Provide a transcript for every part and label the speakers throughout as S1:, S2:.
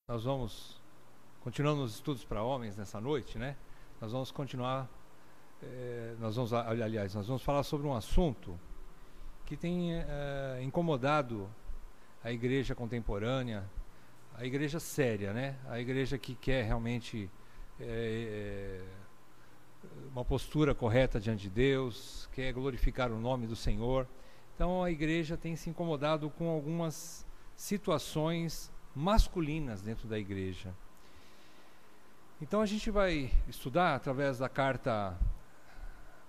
S1: Nós vamos, continuando os estudos para homens nessa noite, né? Nós vamos continuar, nós vamos falar sobre um assunto que tem incomodado a igreja contemporânea, a igreja séria, né? A igreja que quer realmente uma postura correta diante de Deus, quer glorificar o nome do Senhor. Então a igreja tem se incomodado com algumas situações masculinas dentro da igreja. Então a gente vai estudar através da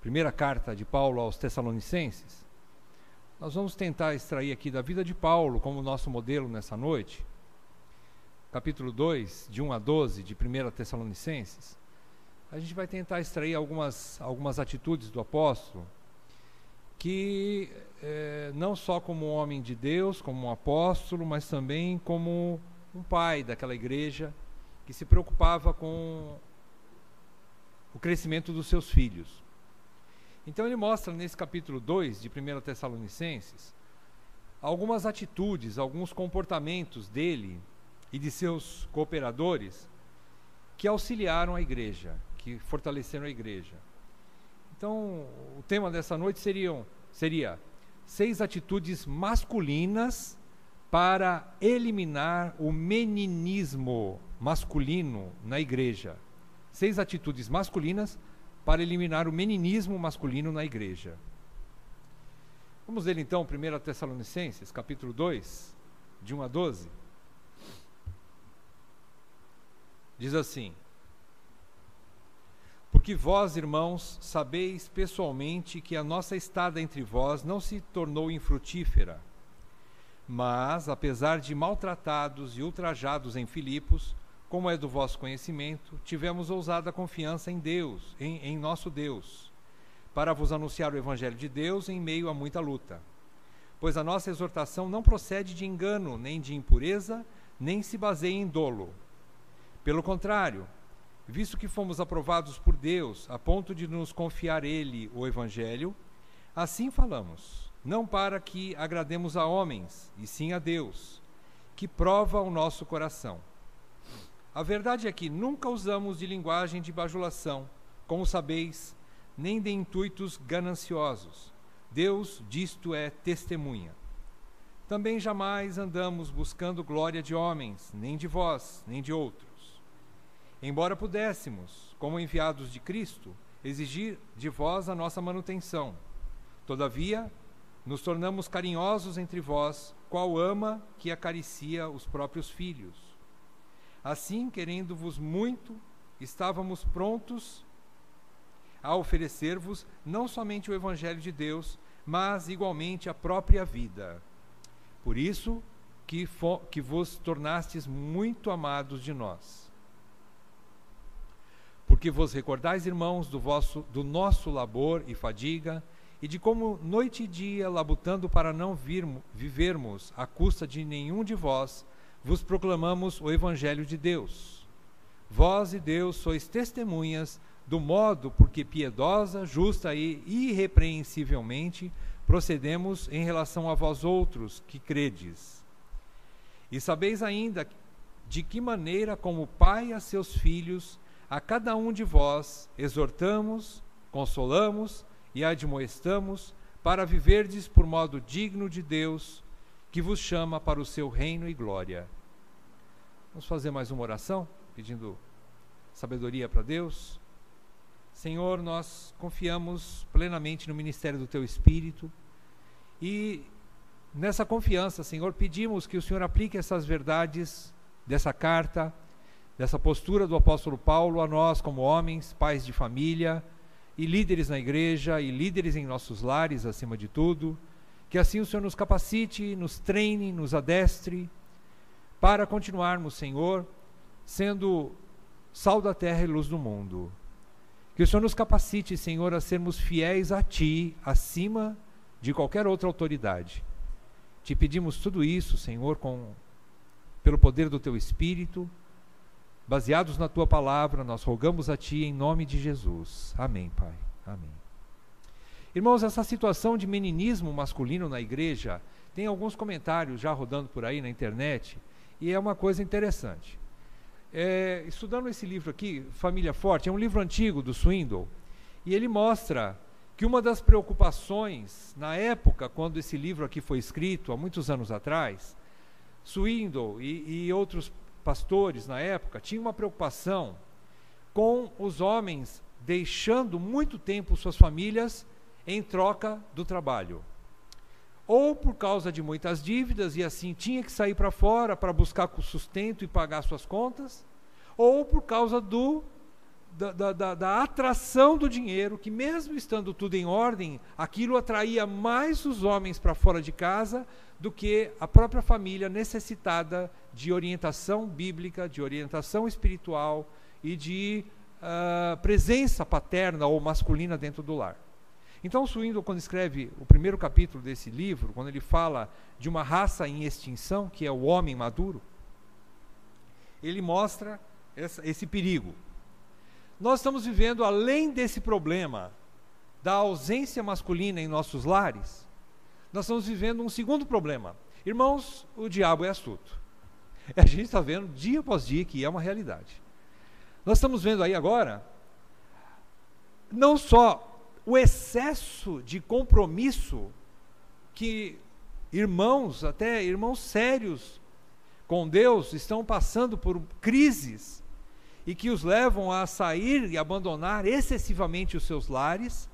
S1: primeira carta de Paulo aos Tessalonicenses. Nós vamos tentar extrair aqui da vida de Paulo como nosso modelo nessa noite. Capítulo 2, de 1 a 12 de 1 Tessalonicenses. A gente vai tentar extrair algumas atitudes do apóstolo que não só como um homem de Deus, como um apóstolo, mas também como um pai daquela igreja que se preocupava com o crescimento dos seus filhos. Então ele mostra nesse capítulo 2 de 1 Tessalonicenses algumas atitudes, alguns comportamentos dele e de seus cooperadores que auxiliaram a igreja, que fortaleceram a igreja. Então, o tema dessa noite seria 6 atitudes masculinas para eliminar o meninismo masculino na igreja. 6 atitudes masculinas para eliminar o meninismo masculino na igreja. Vamos ler então 1 Tessalonicenses, capítulo 2, de 1 a 12. Diz assim: porque vós, irmãos, sabeis pessoalmente que a nossa estada entre vós não se tornou infrutífera. Mas, apesar de maltratados e ultrajados em Filipos, como é do vosso conhecimento, tivemos ousada confiança em Deus, em nosso Deus, para vos anunciar o Evangelho de Deus em meio a muita luta. Pois a nossa exortação não procede de engano, nem de impureza, nem se baseia em dolo. Pelo contrário, visto que fomos aprovados por Deus, a ponto de nos confiar Ele o Evangelho, assim falamos, não para que agrademos a homens, e sim a Deus, que prova o nosso coração. A verdade é que nunca usamos de linguagem de bajulação, como sabeis, nem de intuitos gananciosos. Deus disto é testemunha. Também jamais andamos buscando glória de homens, nem de vós, nem de outros. Embora pudéssemos, como enviados de Cristo, exigir de vós a nossa manutenção. Todavia, nos tornamos carinhosos entre vós, qual ama que acaricia os próprios filhos. Assim, querendo-vos muito, estávamos prontos a oferecer-vos não somente o Evangelho de Deus, mas igualmente a própria vida. Por isso que vos tornastes muito amados de nós. Porque vos recordais, irmãos, do nosso labor e fadiga, e de como noite e dia, labutando para não vivermos à custa de nenhum de vós, vos proclamamos o Evangelho de Deus. Vós e Deus sois testemunhas do modo porque piedosa, justa e irrepreensivelmente procedemos em relação a vós outros que credes. E sabeis ainda de que maneira, como pai a seus filhos, a cada um de vós exortamos, consolamos e admoestamos para viverdes por modo digno de Deus, que vos chama para o seu reino e glória. Vamos fazer mais uma oração, pedindo sabedoria para Deus. Senhor, nós confiamos plenamente no ministério do Teu Espírito e nessa confiança, Senhor, pedimos que o Senhor aplique essas verdades dessa carta, dessa postura do apóstolo Paulo a nós como homens, pais de família e líderes na igreja e líderes em nossos lares, acima de tudo, que assim o Senhor nos capacite, nos treine, nos adestre para continuarmos, Senhor, sendo sal da terra e luz do mundo. Que o Senhor nos capacite, Senhor, a sermos fiéis a Ti, acima de qualquer outra autoridade. Te pedimos tudo isso, Senhor, pelo poder do Teu Espírito, baseados na Tua palavra, nós rogamos a Ti em nome de Jesus. Amém, Pai. Amém. Irmãos, essa situação de meninismo masculino na igreja, tem alguns comentários já rodando por aí na internet, e é uma coisa interessante. estudando esse livro aqui, Família Forte, é um livro antigo do Swindoll, e ele mostra que uma das preocupações, na época, quando esse livro aqui foi escrito, há muitos anos atrás, Swindoll e outros pastores na época tinham uma preocupação com os homens deixando muito tempo suas famílias em troca do trabalho. Ou por causa de muitas dívidas, e assim tinha que sair para fora para buscar sustento e pagar suas contas, ou por causa da atração do dinheiro, que mesmo estando tudo em ordem, aquilo atraía mais os homens para fora de casa do que a própria família necessitada de orientação bíblica, de orientação espiritual e de presença paterna ou masculina dentro do lar. Então o Swindoll, quando escreve o primeiro capítulo desse livro, quando ele fala de uma raça em extinção, que é o homem maduro, ele mostra esse perigo. Nós estamos vivendo, além desse problema da ausência masculina em nossos lares, nós estamos vivendo um segundo problema. Irmãos, o diabo é astuto. A gente está vendo dia após dia que é uma realidade. Nós estamos vendo aí agora, não só o excesso de compromisso que irmãos, até irmãos sérios com Deus, estão passando por crises e que os levam a sair e abandonar excessivamente os seus lares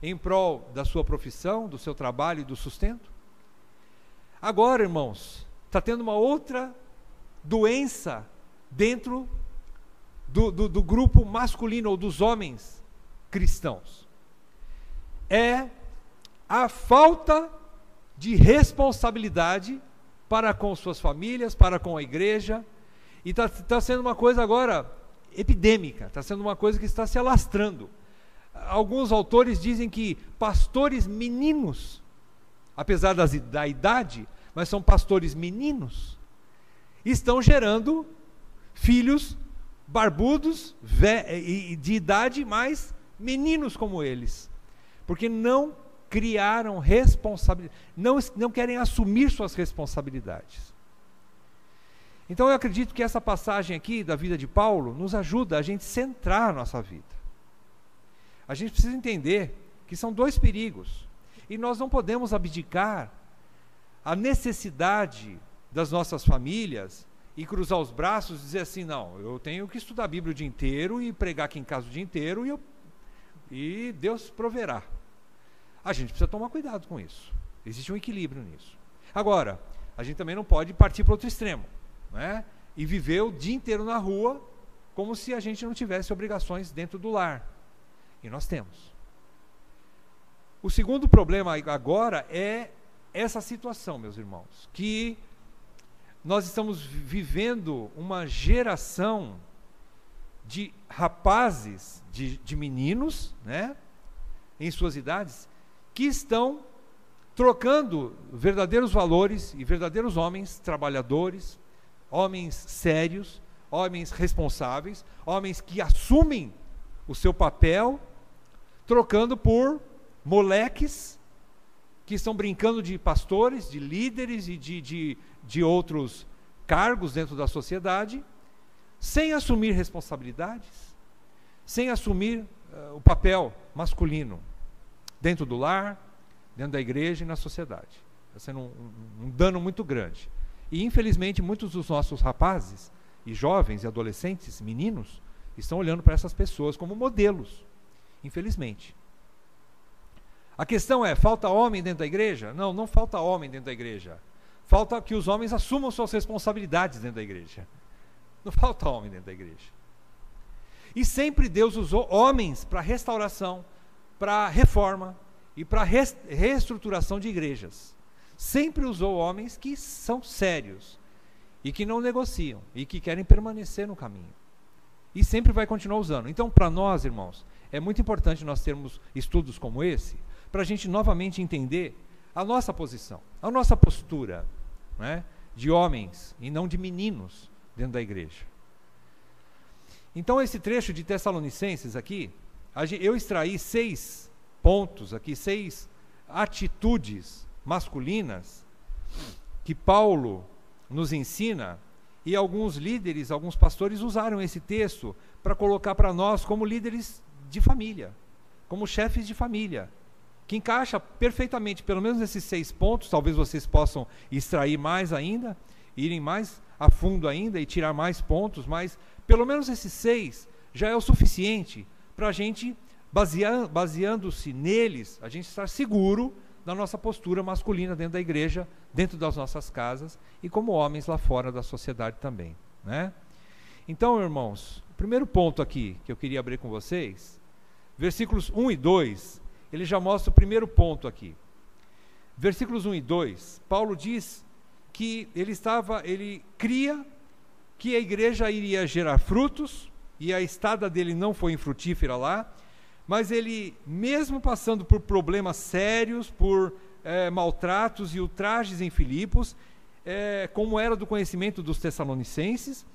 S1: em prol da sua profissão, do seu trabalho e do sustento. Agora, irmãos, está tendo uma outra doença dentro do grupo masculino ou dos homens cristãos. É a falta de responsabilidade para com suas famílias, para com a igreja, e está sendo uma coisa agora epidêmica, está sendo uma coisa que está se alastrando. Alguns autores dizem que pastores meninos, apesar da idade, mas são pastores meninos, estão gerando filhos barbudos de idade, mas meninos como eles, porque não criaram responsabilidade, não querem assumir suas responsabilidades. Então eu acredito que essa passagem aqui da vida de Paulo nos ajuda a gente centrar a nossa vida. A gente precisa entender que são dois perigos, e nós não podemos abdicar a necessidade das nossas famílias e cruzar os braços e dizer assim, não, eu tenho que estudar a Bíblia o dia inteiro e pregar aqui em casa o dia inteiro e Deus proverá. A gente precisa tomar cuidado com isso. Existe um equilíbrio nisso. Agora, a gente também não pode partir para outro extremo, né? E viver o dia inteiro na rua como se a gente não tivesse obrigações dentro do lar. E nós temos. O segundo problema agora é essa situação, meus irmãos, que nós estamos vivendo uma geração de rapazes, de meninos, né, em suas idades, que estão trocando verdadeiros valores e verdadeiros homens trabalhadores, homens sérios, homens responsáveis, homens que assumem o seu papel, trocando por moleques que estão brincando de pastores, de líderes e de outros cargos dentro da sociedade, sem assumir responsabilidades, sem assumir o papel masculino dentro do lar, dentro da igreja e na sociedade. Está sendo um dano muito grande. E infelizmente muitos dos nossos rapazes e jovens e adolescentes, meninos, estão olhando para essas pessoas como modelos, infelizmente. A questão é, falta homem dentro da igreja? Não, não falta homem dentro da igreja. Falta que os homens assumam suas responsabilidades dentro da igreja. Não falta homem dentro da igreja. E sempre Deus usou homens para restauração, para reforma e para reestruturação de igrejas. Sempre usou homens que são sérios e que não negociam e que querem permanecer no caminho. E sempre vai continuar usando. Então, para nós, irmãos, é muito importante nós termos estudos como esse, para a gente novamente entender a nossa posição, a nossa postura, né, de homens e não de meninos dentro da igreja. Então, esse trecho de Tessalonicenses aqui, eu extraí 6 pontos aqui, 6 atitudes masculinas que Paulo nos ensina E alguns líderes, alguns pastores usaram esse texto para colocar para nós como líderes de família, como chefes de família, que encaixa perfeitamente, pelo menos nesses 6 pontos. Talvez vocês possam extrair mais ainda, irem mais a fundo ainda e tirar mais pontos, mas pelo menos esses 6 já é o suficiente para a gente, baseando-se neles, a gente estar seguro da nossa postura masculina dentro da igreja, dentro das nossas casas e como homens lá fora da sociedade também, né? Então, irmãos, o primeiro ponto aqui que eu queria abrir com vocês, versículos 1 e 2, ele já mostra o primeiro ponto aqui. Versículos 1 e 2, Paulo diz que ele cria que a igreja iria gerar frutos, e a estada dele não foi infrutífera lá, mas ele, mesmo passando por problemas sérios, por maltratos e ultrajes em Filipos, como era do conhecimento dos tessalonicenses,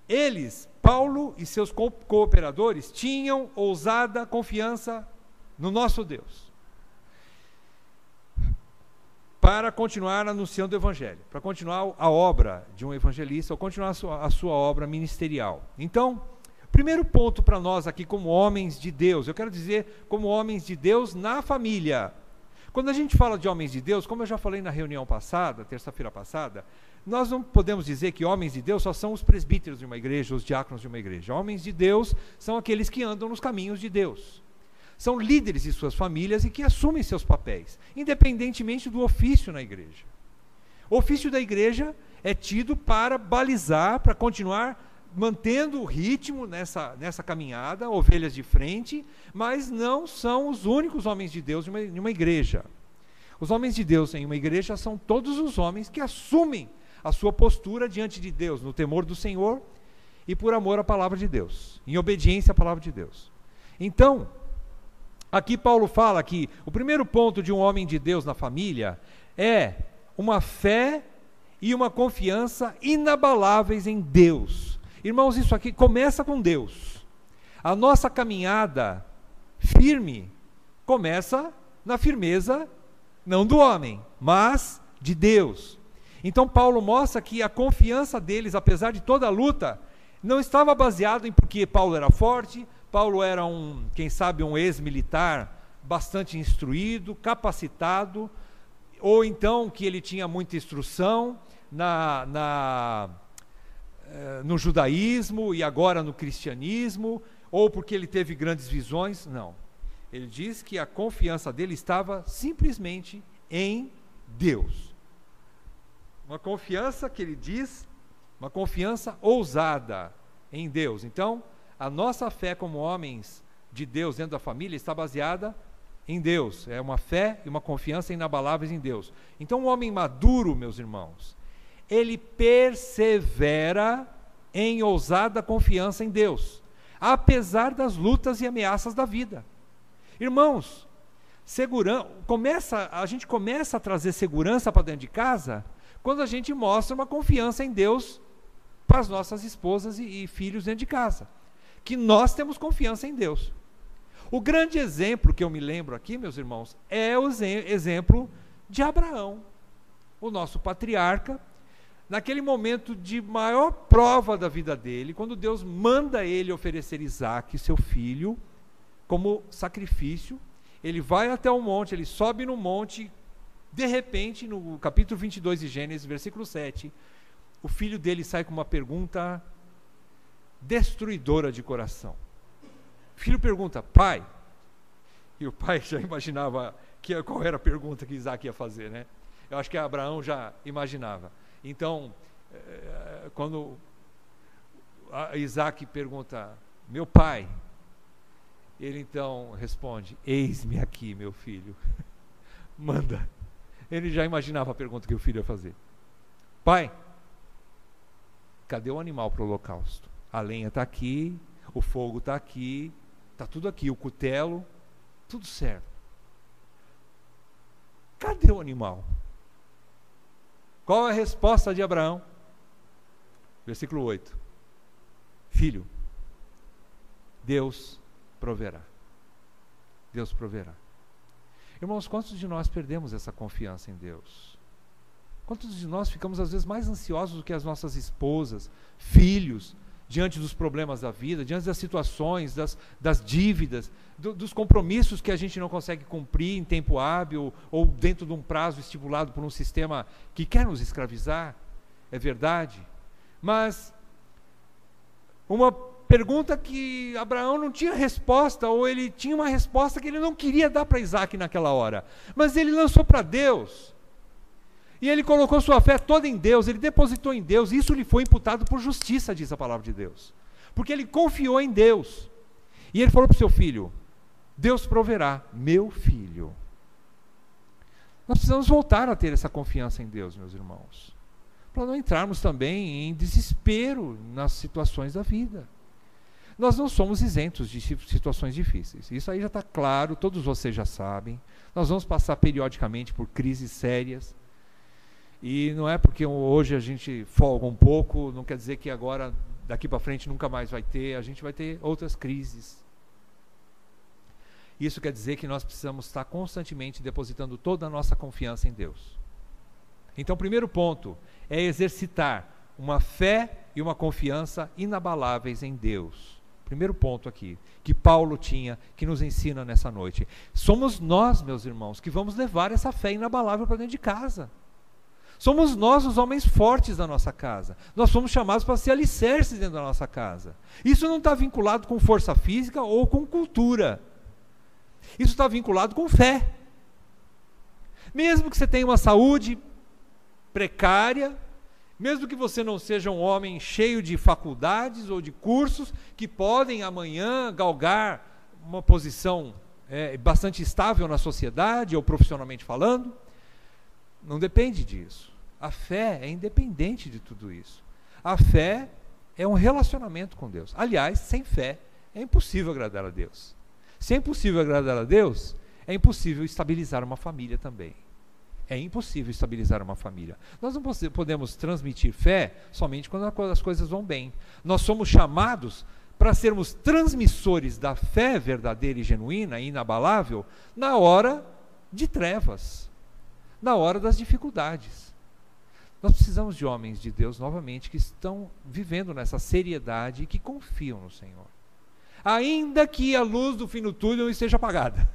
S1: eles, Paulo e seus cooperadores, tinham ousada confiança no nosso Deus, para continuar anunciando o Evangelho, para continuar a obra de um evangelista, ou continuar a sua obra ministerial. Então, primeiro ponto para nós aqui como homens de Deus, eu quero dizer como homens de Deus na família. Quando a gente fala de homens de Deus, como eu já falei na reunião passada, terça-feira passada, nós não podemos dizer que homens de Deus só são os presbíteros de uma igreja, os diáconos de uma igreja. Homens de Deus são aqueles que andam nos caminhos de Deus. São líderes de suas famílias e que assumem seus papéis, independentemente do ofício na igreja. O ofício da igreja é tido para balizar, para continuar mantendo o ritmo nessa caminhada, ovelhas de frente, mas não são os únicos homens de Deus em uma igreja. Os homens de Deus em uma igreja são todos os homens que assumem a sua postura diante de Deus, no temor do Senhor e por amor à palavra de Deus, em obediência à palavra de Deus. Então, aqui Paulo fala que o primeiro ponto de um homem de Deus na família é uma fé e uma confiança inabaláveis em Deus. Irmãos, isso aqui começa com Deus. A nossa caminhada firme começa na firmeza, não do homem, mas de Deus. Então Paulo mostra que a confiança deles, apesar de toda a luta, não estava baseada em porque Paulo era forte, Paulo era quem sabe, um ex-militar bastante instruído, capacitado, ou então que ele tinha muita instrução no judaísmo e agora no cristianismo, ou porque ele teve grandes visões. Não. Ele diz que a confiança dele estava simplesmente em Deus. Uma confiança que ele diz, uma confiança ousada em Deus. Então, a nossa fé como homens de Deus dentro da família está baseada em Deus. É uma fé e uma confiança inabaláveis em Deus. Então, um homem maduro, meus irmãos, ele persevera em ousada confiança em Deus, apesar das lutas e ameaças da vida. Irmãos, a gente começa a trazer segurança para dentro de casa quando a gente mostra uma confiança em Deus para as nossas esposas e filhos dentro de casa, que nós temos confiança em Deus. O grande exemplo que eu me lembro aqui, meus irmãos, é o exemplo de Abraão, o nosso patriarca, naquele momento de maior prova da vida dele, quando Deus manda ele oferecer Isaque, seu filho, como sacrifício. Ele vai até o monte, ele sobe no monte, de repente, no capítulo 22 de Gênesis, versículo 7, o filho dele sai com uma pergunta destruidora de coração. O filho pergunta: pai, e o pai já imaginava qual era a pergunta que Isaque ia fazer, né? Eu acho que Abraão já imaginava. Então, quando Isaque pergunta: meu pai, ele então responde: eis-me aqui, meu filho, manda. Ele já imaginava a pergunta que o filho ia fazer. Pai, cadê o animal para o holocausto? A lenha está aqui, o fogo está aqui, está tudo aqui, o cutelo, tudo certo. Cadê o animal? Qual é a resposta de Abraão? Versículo 8. Filho, Deus proverá. Deus proverá. Irmãos, quantos de nós perdemos essa confiança em Deus? Quantos de nós ficamos às vezes mais ansiosos do que as nossas esposas, filhos, diante dos problemas da vida, diante das situações, das dívidas, dos compromissos que a gente não consegue cumprir em tempo hábil ou dentro de um prazo estipulado por um sistema que quer nos escravizar? É verdade. Mas uma pergunta que Abraão não tinha resposta, ou ele tinha uma resposta que ele não queria dar para Isaac naquela hora, mas ele lançou para Deus, e ele colocou sua fé toda em Deus, ele depositou em Deus, e isso lhe foi imputado por justiça, diz a palavra de Deus, porque ele confiou em Deus, e ele falou para o seu filho: Deus proverá, meu filho. Nós precisamos voltar a ter essa confiança em Deus, meus irmãos, para não entrarmos também em desespero nas situações da vida. Nós não somos isentos de situações difíceis, isso aí já está claro, todos vocês já sabem. Nós vamos passar periodicamente por crises sérias, e não é porque hoje a gente folga um pouco, não quer dizer que agora, daqui para frente, nunca mais vai ter, a gente vai ter outras crises. Isso quer dizer que nós precisamos estar constantemente depositando toda a nossa confiança em Deus. Então, o primeiro ponto é exercitar uma fé e uma confiança inabaláveis em Deus. Primeiro ponto aqui, que Paulo tinha, que nos ensina nessa noite. Somos nós, meus irmãos, que vamos levar essa fé inabalável para dentro de casa. Somos nós os homens fortes da nossa casa. Nós fomos chamados para ser alicerces dentro da nossa casa. Isso não está vinculado com força física ou com cultura. Isso está vinculado com fé. Mesmo que você tenha uma saúde precária, mesmo que você não seja um homem cheio de faculdades ou de cursos que podem amanhã galgar uma posição bastante estável na sociedade ou profissionalmente falando, não depende disso. A fé é independente de tudo isso. A fé é um relacionamento com Deus. Aliás, sem fé é impossível agradar a Deus. Se é impossível agradar a Deus, é impossível estabilizar uma família também. É impossível estabilizar uma família. Nós não podemos transmitir fé somente quando as coisas vão bem. Nós somos chamados para sermos transmissores da fé verdadeira e genuína e inabalável na hora de trevas, na hora das dificuldades. Nós precisamos de homens de Deus, novamente, que estão vivendo nessa seriedade e que confiam no Senhor. Ainda que a luz do fim do túnel não esteja apagada.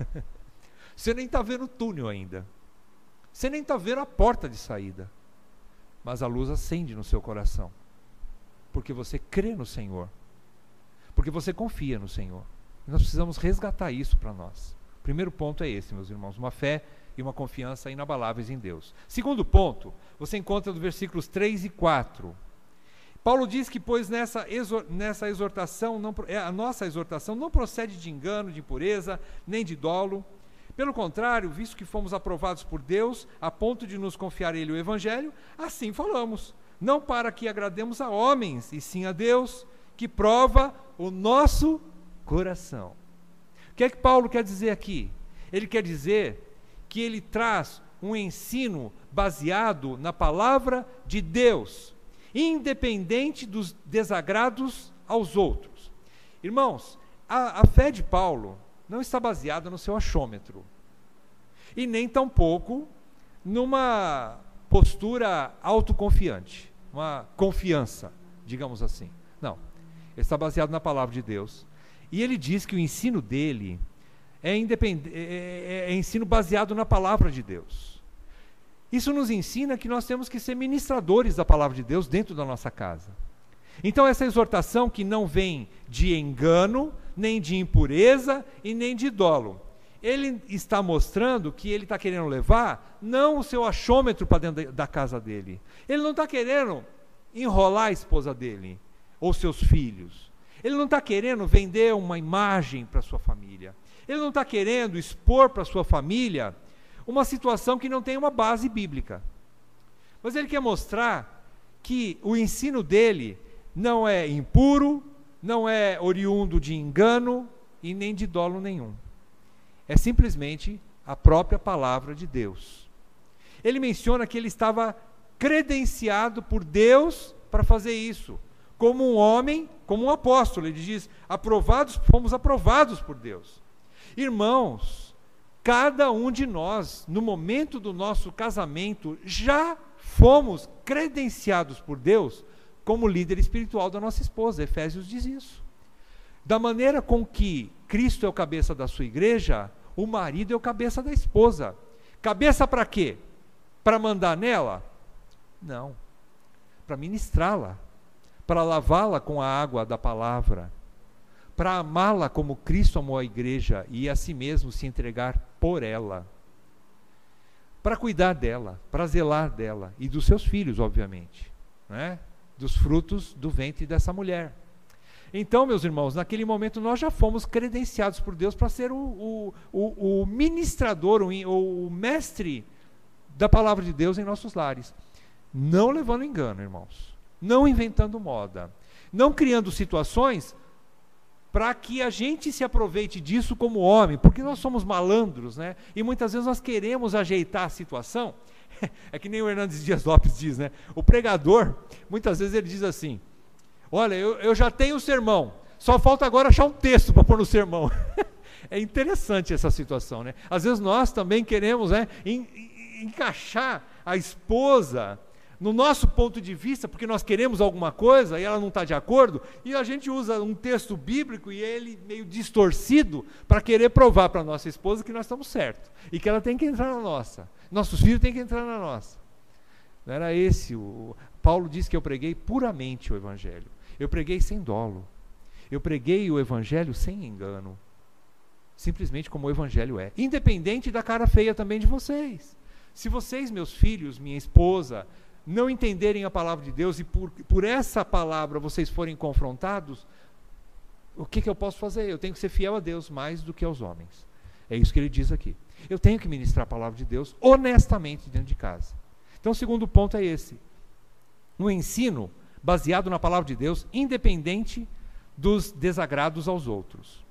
S1: Você nem está vendo o túnel ainda. Você nem está vendo a porta de saída, mas a luz acende no seu coração, porque você crê no Senhor, porque você confia no Senhor. E nós precisamos resgatar isso para nós. O primeiro ponto é esse, meus irmãos, uma fé e uma confiança inabaláveis em Deus. Segundo ponto, você encontra no versículos 3 e 4. Paulo diz que, pois nessa exortação, a nossa exortação não procede de engano, de impureza, nem de dolo. Pelo contrário, visto que fomos aprovados por Deus, a ponto de nos confiar a Ele o Evangelho, assim falamos, não para que agrademos a homens, e sim a Deus, que prova o nosso coração. O que é que Paulo quer dizer aqui? Ele quer dizer que ele traz um ensino baseado na palavra de Deus, independente dos desagrados aos outros. Irmãos, a fé de Paulo não está baseada no seu achômetro, e nem tampouco numa postura autoconfiante, uma confiança, digamos assim. Não, ele está baseado na palavra de Deus, e ele diz que o ensino dele é ensino baseado na palavra de Deus. Isso nos ensina que nós temos que ser ministradores da palavra de Deus dentro da nossa casa. Então essa exortação que não vem de engano, nem de impureza e nem de dolo. Ele está mostrando que ele está querendo levar não o seu achômetro para dentro da casa dele. Ele não está querendo enrolar a esposa dele ou seus filhos. Ele não está querendo vender uma imagem para sua família. Ele não está querendo expor para sua família uma situação que não tem uma base bíblica. Mas ele quer mostrar que o ensino dele não é impuro, não é oriundo de engano e nem de dolo nenhum. É simplesmente a própria palavra de Deus. Ele menciona que ele estava credenciado por Deus para fazer isso, como um homem, como um apóstolo. Ele diz, fomos aprovados por Deus. Irmãos, cada um de nós, no momento do nosso casamento, já fomos credenciados por Deus como líder espiritual da nossa esposa. Efésios diz isso. Da maneira com que Cristo é o cabeça da sua igreja, o marido é o cabeça da esposa. Cabeça para quê? Para mandar nela? Não. Para ministrá-la, para lavá-la com a água da palavra, para amá-la como Cristo amou a igreja e a si mesmo se entregar por ela, para cuidar dela, para zelar dela e dos seus filhos, obviamente, né? Dos frutos do ventre dessa mulher. Então, meus irmãos, naquele momento nós já fomos credenciados por Deus para ser o ministrador, o mestre da palavra de Deus em nossos lares. Não levando engano, irmãos. Não inventando moda. Não criando situações para que a gente se aproveite disso como homem, porque nós somos malandros, né? E muitas vezes nós queremos ajeitar a situação. É que nem o Hernandes Dias Lopes diz, né? O pregador, muitas vezes ele diz assim: olha, eu já tenho o sermão, só falta agora achar um texto para pôr no sermão. É interessante essa situação, né? Às vezes nós também queremos, né, encaixar a esposa no nosso ponto de vista, porque nós queremos alguma coisa e ela não está de acordo, e a gente usa um texto bíblico e ele meio distorcido para querer provar para a nossa esposa que nós estamos certos e que ela tem que entrar na nossa. Nossos filhos têm que entrar na nossa. Não era esse Paulo diz que eu preguei puramente o evangelho. Eu preguei sem dolo. Eu preguei o evangelho sem engano. Simplesmente como o evangelho é. Independente da cara feia também de vocês. Se vocês, meus filhos, minha esposa, não entenderem a palavra de Deus e por essa palavra vocês forem confrontados, o que eu posso fazer? Eu tenho que ser fiel a Deus mais do que aos homens. É isso que ele diz aqui. Eu tenho que ministrar a palavra de Deus honestamente dentro de casa. Então o segundo ponto é esse. Um ensino baseado na palavra de Deus, independente dos desagrados aos outros.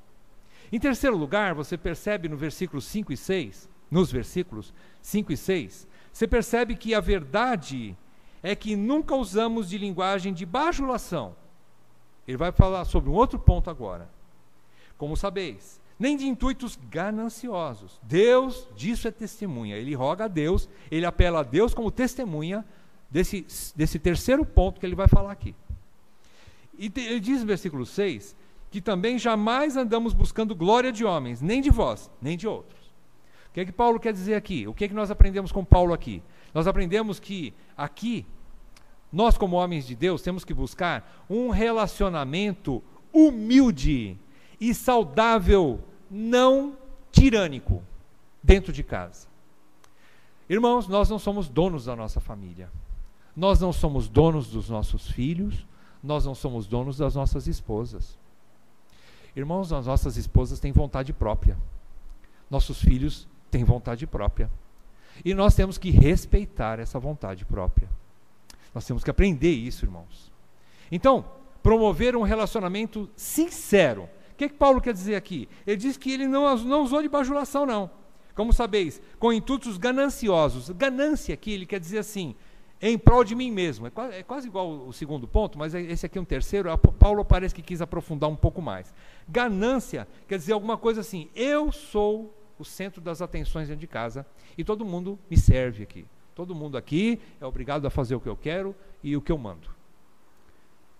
S1: Em terceiro lugar, você percebe no versículo 5 e 6, nos versículos 5 e 6, você percebe que a verdade é que nunca usamos de linguagem de bajulação. Ele vai falar sobre um outro ponto agora. Como sabeis, nem de intuitos gananciosos. Deus disso é testemunha. Ele roga a Deus, ele apela a Deus como testemunha desse terceiro ponto que ele vai falar aqui. E ele diz no versículo 6, que também jamais andamos buscando glória de homens, nem de vós, nem de outros. O que é que Paulo quer dizer aqui? O que é que nós aprendemos com Paulo aqui? Nós aprendemos que aqui, nós como homens de Deus, temos que buscar um relacionamento humilde e saudável, não tirânico, dentro de casa. Irmãos, nós não somos donos da nossa família. Nós não somos donos dos nossos filhos, nós não somos donos das nossas esposas. Irmãos, as nossas esposas têm vontade própria. Nossos filhos têm vontade própria. E nós temos que respeitar essa vontade própria. Nós temos que aprender isso, irmãos. Então, promover um relacionamento sincero. O que Paulo quer dizer aqui? Ele diz que ele não usou de bajulação, não. Como sabeis, com intuitos gananciosos. Ganância aqui, ele quer dizer assim, em prol de mim mesmo. É quase igual o segundo ponto, mas esse aqui é um terceiro. Paulo parece que quis aprofundar um pouco mais. Ganância quer dizer alguma coisa assim, eu sou o centro das atenções dentro de casa e todo mundo me serve aqui. Todo mundo aqui é obrigado a fazer o que eu quero e o que eu mando.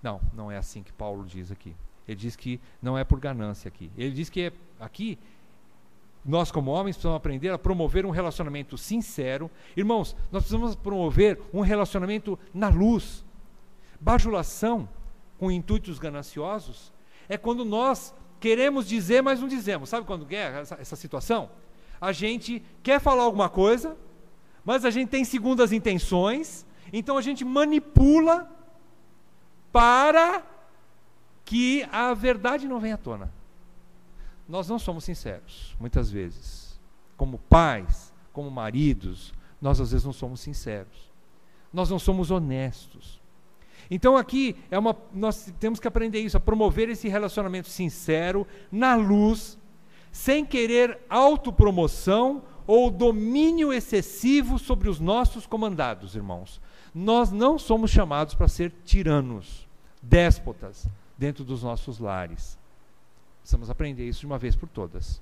S1: Não, não é assim que Paulo diz aqui. Ele diz que não é por ganância aqui. Ele diz que aqui, nós como homens precisamos aprender a promover um relacionamento sincero. Irmãos, nós precisamos promover um relacionamento na luz. Bajulação com intuitos gananciosos é quando nós queremos dizer, mas não dizemos. Sabe quando é essa situação? A gente quer falar alguma coisa, mas a gente tem segundas intenções, então a gente manipula para que a verdade não venha à tona. Nós não somos sinceros, muitas vezes. Como pais, como maridos, nós às vezes não somos sinceros. Nós não somos honestos. Então aqui, nós temos que aprender isso, a promover esse relacionamento sincero, na luz, sem querer autopromoção ou domínio excessivo sobre os nossos comandados, irmãos. Nós não somos chamados para ser tiranos, déspotas, dentro dos nossos lares. Precisamos aprender isso de uma vez por todas.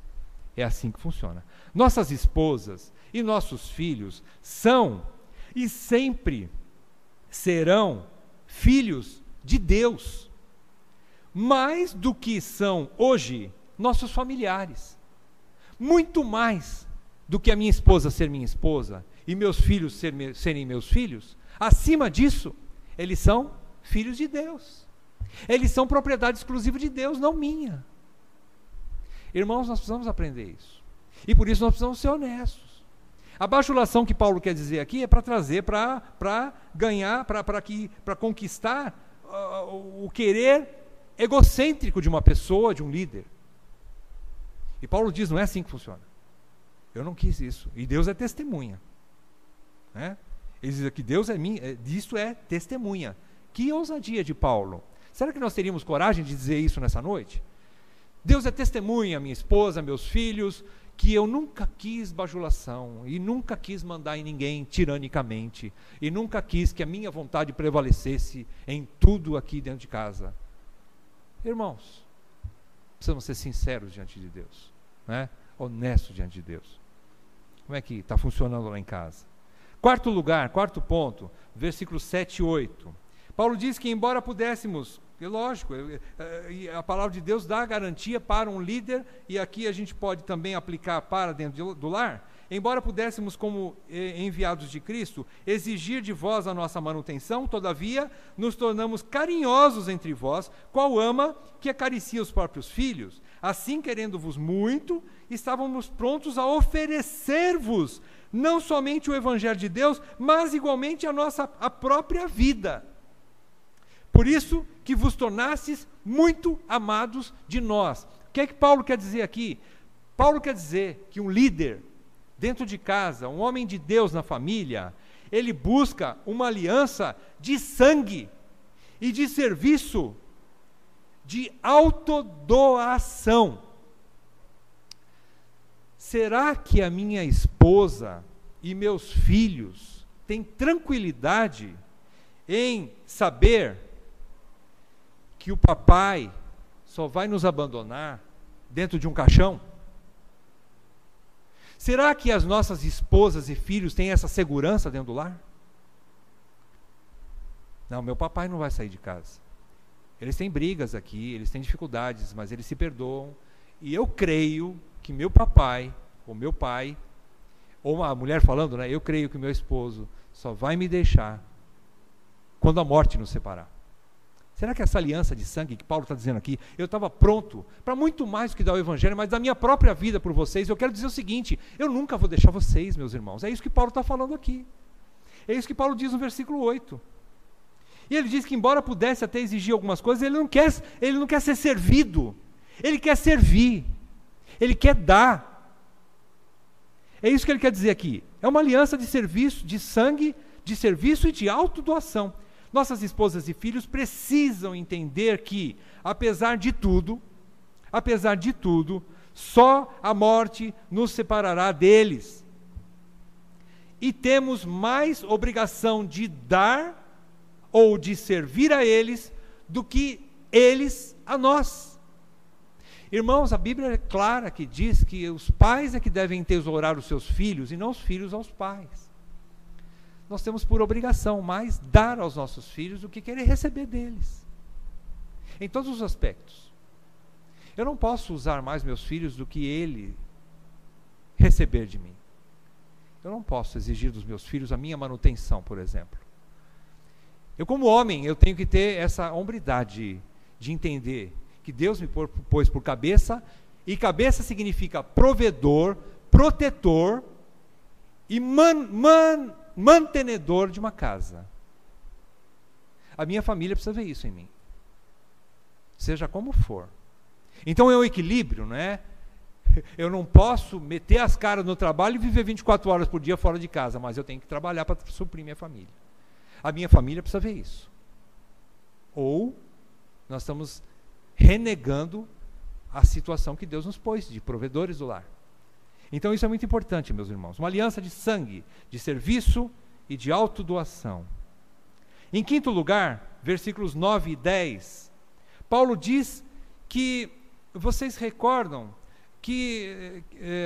S1: É assim que funciona. Nossas esposas e nossos filhos são e sempre serão filhos de Deus, mais do que são hoje nossos familiares, muito mais do que a minha esposa ser minha esposa e meus filhos serem meus filhos. Acima disso, eles são filhos de Deus, eles são propriedade exclusiva de Deus, não minha. Irmãos, nós precisamos aprender isso, e por isso nós precisamos ser honestos. A bajulação que Paulo quer dizer aqui é para trazer, para ganhar, para conquistar o querer egocêntrico de uma pessoa, de um líder. E Paulo diz, não é assim que funciona. Eu não quis isso. E Deus é testemunha. Né? Ele diz que Deus disso é testemunha. Que ousadia de Paulo. Será que nós teríamos coragem de dizer isso nessa noite? Deus é testemunha, minha esposa, meus filhos, que eu nunca quis bajulação, e nunca quis mandar em ninguém tiranicamente, e nunca quis que a minha vontade prevalecesse em tudo aqui dentro de casa. Irmãos, precisamos ser sinceros diante de Deus, né? Honestos diante de Deus. Como é que está funcionando lá em casa? Quarto ponto, versículos 7 e 8. Paulo diz que embora pudéssemos, é lógico, a palavra de Deus dá garantia para um líder, e aqui a gente pode também aplicar para dentro do lar, embora pudéssemos, como enviados de Cristo, exigir de vós a nossa manutenção, todavia nos tornamos carinhosos entre vós, qual ama que acaricia os próprios filhos. Assim, querendo-vos muito, estávamos prontos a oferecer-vos não somente o Evangelho de Deus, mas igualmente a própria vida. Por isso que vos tornastes muito amados de nós. O que é que Paulo quer dizer aqui? Paulo quer dizer que um líder dentro de casa, um homem de Deus na família, ele busca uma aliança de sangue e de serviço, de autodoação. Será que a minha esposa e meus filhos têm tranquilidade em saber que o papai só vai nos abandonar dentro de um caixão? Será que as nossas esposas e filhos têm essa segurança dentro do lar? Não, meu papai não vai sair de casa. Eles têm brigas aqui, eles têm dificuldades, mas eles se perdoam. E eu creio que meu papai, ou meu pai, ou uma mulher falando, né? Eu creio que meu esposo só vai me deixar quando a morte nos separar. Será que essa aliança de sangue que Paulo está dizendo aqui, eu estava pronto para muito mais do que dar o Evangelho, mas da minha própria vida por vocês? Eu quero dizer o seguinte, eu nunca vou deixar vocês, meus irmãos. É isso que Paulo está falando aqui. É isso que Paulo diz no versículo 8. E ele diz que embora pudesse até exigir algumas coisas, ele não quer ser servido. Ele quer servir. Ele quer dar. É isso que ele quer dizer aqui. É uma aliança de serviço, de sangue, de serviço e de autodoação. Nossas esposas e filhos precisam entender que, apesar de tudo, só a morte nos separará deles. E temos mais obrigação de dar ou de servir a eles do que eles a nós. Irmãos, a Bíblia é clara que diz que os pais é que devem tesourar os seus filhos e não os filhos aos pais. Nós temos por obrigação mais dar aos nossos filhos do que querer receber deles, em todos os aspectos. Eu não posso usar mais meus filhos do que ele receber de mim. Eu não posso exigir dos meus filhos a minha manutenção, por exemplo. Eu, como homem, eu tenho que ter essa hombridade de entender que Deus me pôs por cabeça, e cabeça significa provedor, protetor e mantenedor de uma casa. A minha família precisa ver isso em mim, seja como for. Então é um equilíbrio, não é? Eu não posso meter as caras no trabalho e viver 24 horas por dia fora de casa, mas eu tenho que trabalhar para suprir minha família. A minha família precisa ver isso. Ou nós estamos renegando a situação que Deus nos pôs de provedores do lar. Então isso é muito importante, meus irmãos. Uma aliança de sangue, de serviço e de autodoação. Em quinto lugar, versículos 9 e 10, Paulo diz que, vocês recordam, que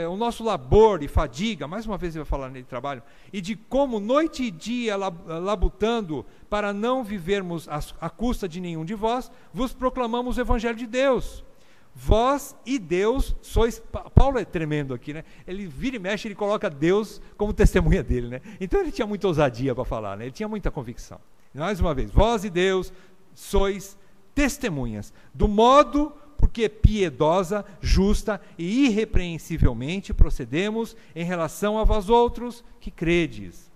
S1: o nosso labor e fadiga, mais uma vez ele vai falar nele trabalho, e de como noite e dia labutando para não vivermos à custa de nenhum de vós, vos proclamamos o Evangelho de Deus. Vós e Deus sois... Paulo é tremendo aqui, né? Ele vira e mexe, ele coloca Deus como testemunha dele, né? Então ele tinha muita ousadia para falar, né? Ele tinha muita convicção. Mais uma vez, vós e Deus sois testemunhas do modo porque piedosa, justa e irrepreensivelmente procedemos em relação a vós outros que credes.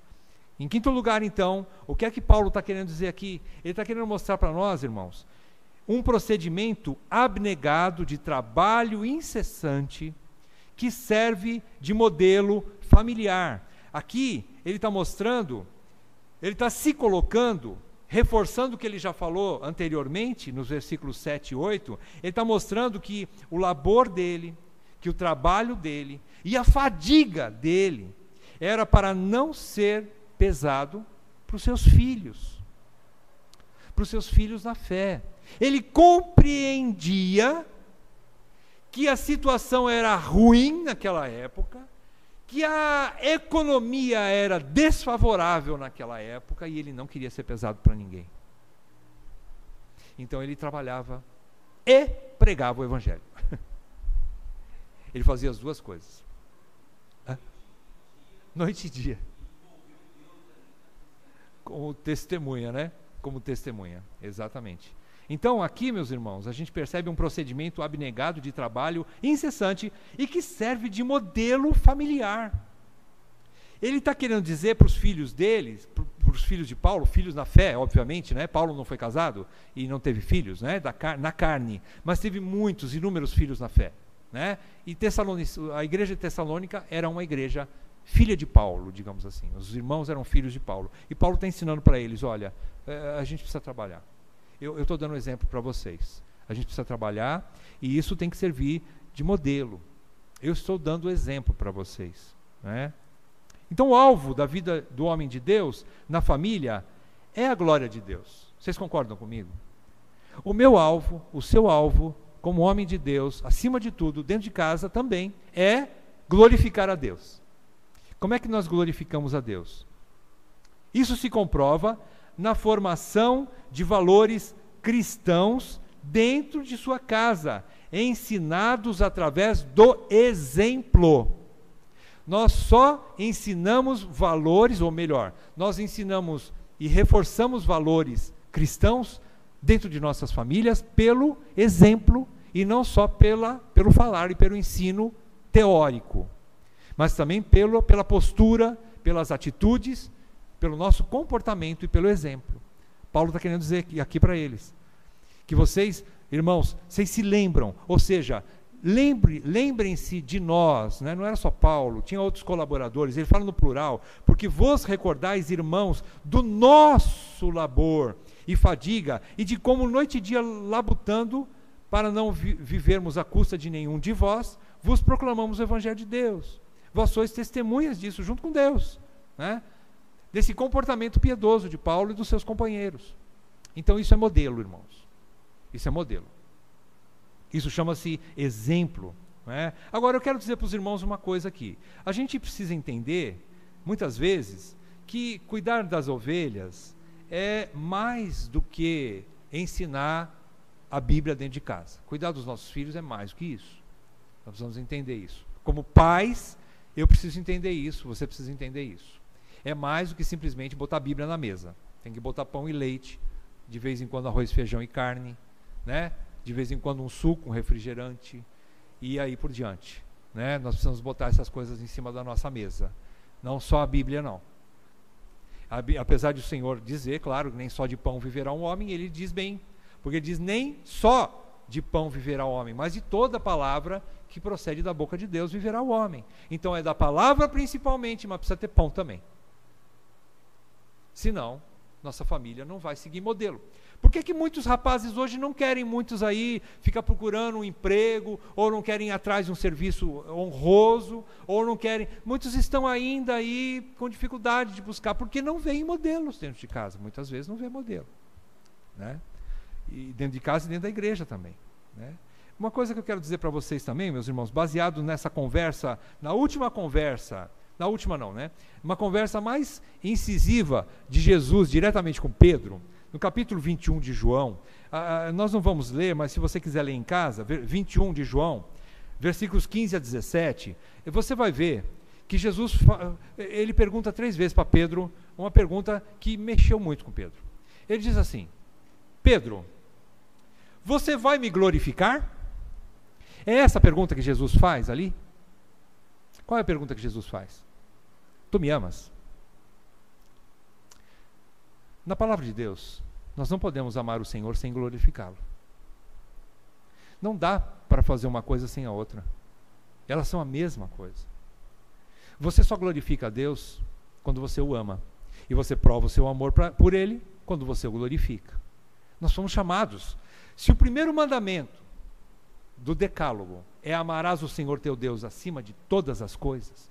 S1: Em quinto lugar, então, o que é que Paulo está querendo dizer aqui? Ele está querendo mostrar para nós, irmãos, um procedimento abnegado de trabalho incessante que serve de modelo familiar. Aqui, ele está mostrando, ele está se colocando, reforçando o que ele já falou anteriormente, nos versículos 7 e 8, ele está mostrando que o labor dele, que o trabalho dele e a fadiga dele era para não ser pesado para os seus filhos na fé. Ele compreendia que a situação era ruim naquela época, que a economia era desfavorável naquela época e ele não queria ser pesado para ninguém. Então ele trabalhava e pregava o Evangelho. Ele fazia as duas coisas. Noite e dia. Como testemunha, né? Como testemunha, exatamente. Então aqui, meus irmãos, a gente percebe um procedimento abnegado de trabalho incessante e que serve de modelo familiar. Ele está querendo dizer para os filhos deles, para os filhos de Paulo, filhos na fé, obviamente, né? Paulo não foi casado e não teve filhos, né? Na carne, mas teve muitos, inúmeros filhos na fé, né? E a igreja de Tessalônica era uma igreja filha de Paulo, digamos assim. Os irmãos eram filhos de Paulo. E Paulo está ensinando para eles, olha, a gente precisa trabalhar. Eu estou dando um exemplo para vocês. A gente precisa trabalhar e isso tem que servir de modelo. Eu estou dando exemplo para vocês, né? Então o alvo da vida do homem de Deus na família é a glória de Deus. Vocês concordam comigo? O meu alvo, o seu alvo, como homem de Deus, acima de tudo, dentro de casa também, é glorificar a Deus. Como é que nós glorificamos a Deus? Isso se comprova na formação de valores cristãos dentro de sua casa, ensinados através do exemplo. Nós só ensinamos valores, ou melhor, nós ensinamos e reforçamos valores cristãos dentro de nossas famílias pelo exemplo e não só pelo falar e pelo ensino teórico, mas também pela postura, pelas atitudes, pelo nosso comportamento e pelo exemplo. Paulo está querendo dizer aqui para eles, que vocês, irmãos, vocês se lembram, ou seja, lembrem-se de nós, né? Não era só Paulo, tinha outros colaboradores, ele fala no plural, porque vos recordais, irmãos, do nosso labor e fadiga, e de como noite e dia labutando, para não vivermos à custa de nenhum de vós, vos proclamamos o Evangelho de Deus. Vós sois testemunhas disso, junto com Deus, né? Desse comportamento piedoso de Paulo e dos seus companheiros. Então isso é modelo, irmãos. Isso é modelo. Isso chama-se exemplo, né? Agora eu quero dizer para os irmãos uma coisa aqui. A gente precisa entender, muitas vezes, que cuidar das ovelhas é mais do que ensinar a Bíblia dentro de casa. Cuidar dos nossos filhos é mais do que isso. Nós precisamos entender isso. Como pais, eu preciso entender isso, você precisa entender isso. É mais do que simplesmente botar a Bíblia na mesa. Tem que botar pão e leite, de vez em quando arroz, feijão e carne, né? De vez em quando um suco, um refrigerante, e aí por diante, né? Nós precisamos botar essas coisas em cima da nossa mesa. Não só a Bíblia, não. Apesar de o Senhor dizer, claro, nem só de pão viverá um homem, ele diz bem, porque ele diz nem só de pão viverá o homem, mas de toda palavra que procede da boca de Deus viverá o homem. Então é da palavra principalmente, mas precisa ter pão também. Senão, nossa família não vai seguir modelo. Por que muitos rapazes hoje não querem, muitos aí, ficar procurando um emprego, ou não querem ir atrás de um serviço honroso, ou não querem... Muitos estão ainda aí com dificuldade de buscar, porque não veem modelos dentro de casa. Muitas vezes não vê modelo, né? E dentro de casa e dentro da igreja também, né? uma coisa que eu quero dizer para vocês também, meus irmãos, baseado nessa conversa, na última conversa, na última não, né? Uma conversa mais incisiva de Jesus diretamente com Pedro, no capítulo 21 de João. Nós não vamos ler, mas se você quiser ler em casa, 21 de João, versículos 15 a 17, você vai ver que Jesus, ele pergunta 3 vezes para Pedro, uma pergunta que mexeu muito com Pedro. Ele diz assim: Pedro, você vai me glorificar? É essa a pergunta que Jesus faz ali? Qual é a pergunta que Jesus faz? Tu me amas? Na palavra de Deus, nós não podemos amar o Senhor sem glorificá-lo. Não dá para fazer uma coisa sem a outra. Elas são a mesma coisa. Você só glorifica a Deus quando você o ama. E você prova o seu amor por Ele quando você o glorifica. Nós somos chamados. Se o primeiro mandamento do decálogo é amarás o Senhor teu Deus acima de todas as coisas,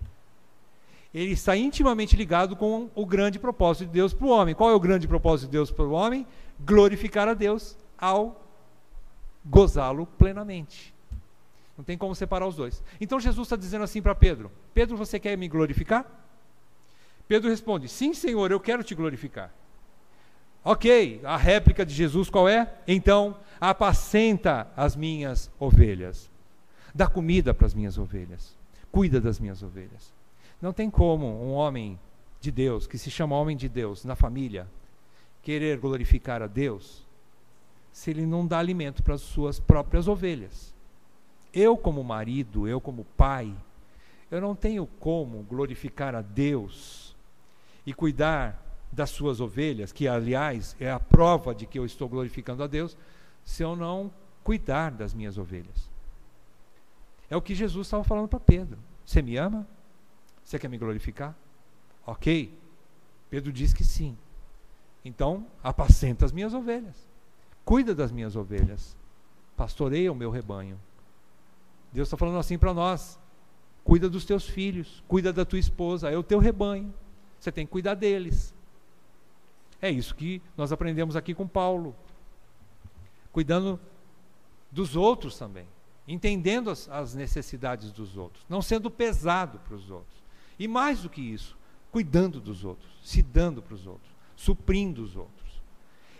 S1: ele está intimamente ligado com o grande propósito de Deus para o homem. Qual é o grande propósito de Deus para o homem? Glorificar a Deus ao gozá-lo plenamente. Não tem como separar os dois. Então Jesus está dizendo assim para Pedro: Pedro, você quer me glorificar? Pedro responde: sim, Senhor, eu quero te glorificar. Ok, a réplica de Jesus qual é? Então, apacenta as minhas ovelhas. Dá comida para as minhas ovelhas. Cuida das minhas ovelhas. Não tem como um homem de Deus, que se chama homem de Deus, na família, querer glorificar a Deus, se ele não dá alimento para as suas próprias ovelhas. Eu como marido, eu como pai, eu não tenho como glorificar a Deus e cuidar das suas ovelhas, que aliás é a prova de que eu estou glorificando a Deus, se eu não cuidar das minhas ovelhas. É o que Jesus estava falando para Pedro. Você me ama? Você quer me glorificar? Ok. Pedro diz que sim. Então, apacenta as minhas ovelhas. Cuida das minhas ovelhas. Pastoreia o meu rebanho. Deus está falando assim para nós: cuida dos teus filhos, cuida da tua esposa, é o teu rebanho. Você tem que cuidar deles. É isso que nós aprendemos aqui com Paulo. Cuidando dos outros também. Entendendo as necessidades dos outros. Não sendo pesado para os outros. E mais do que isso, cuidando dos outros. Se dando para os outros. Suprindo os outros.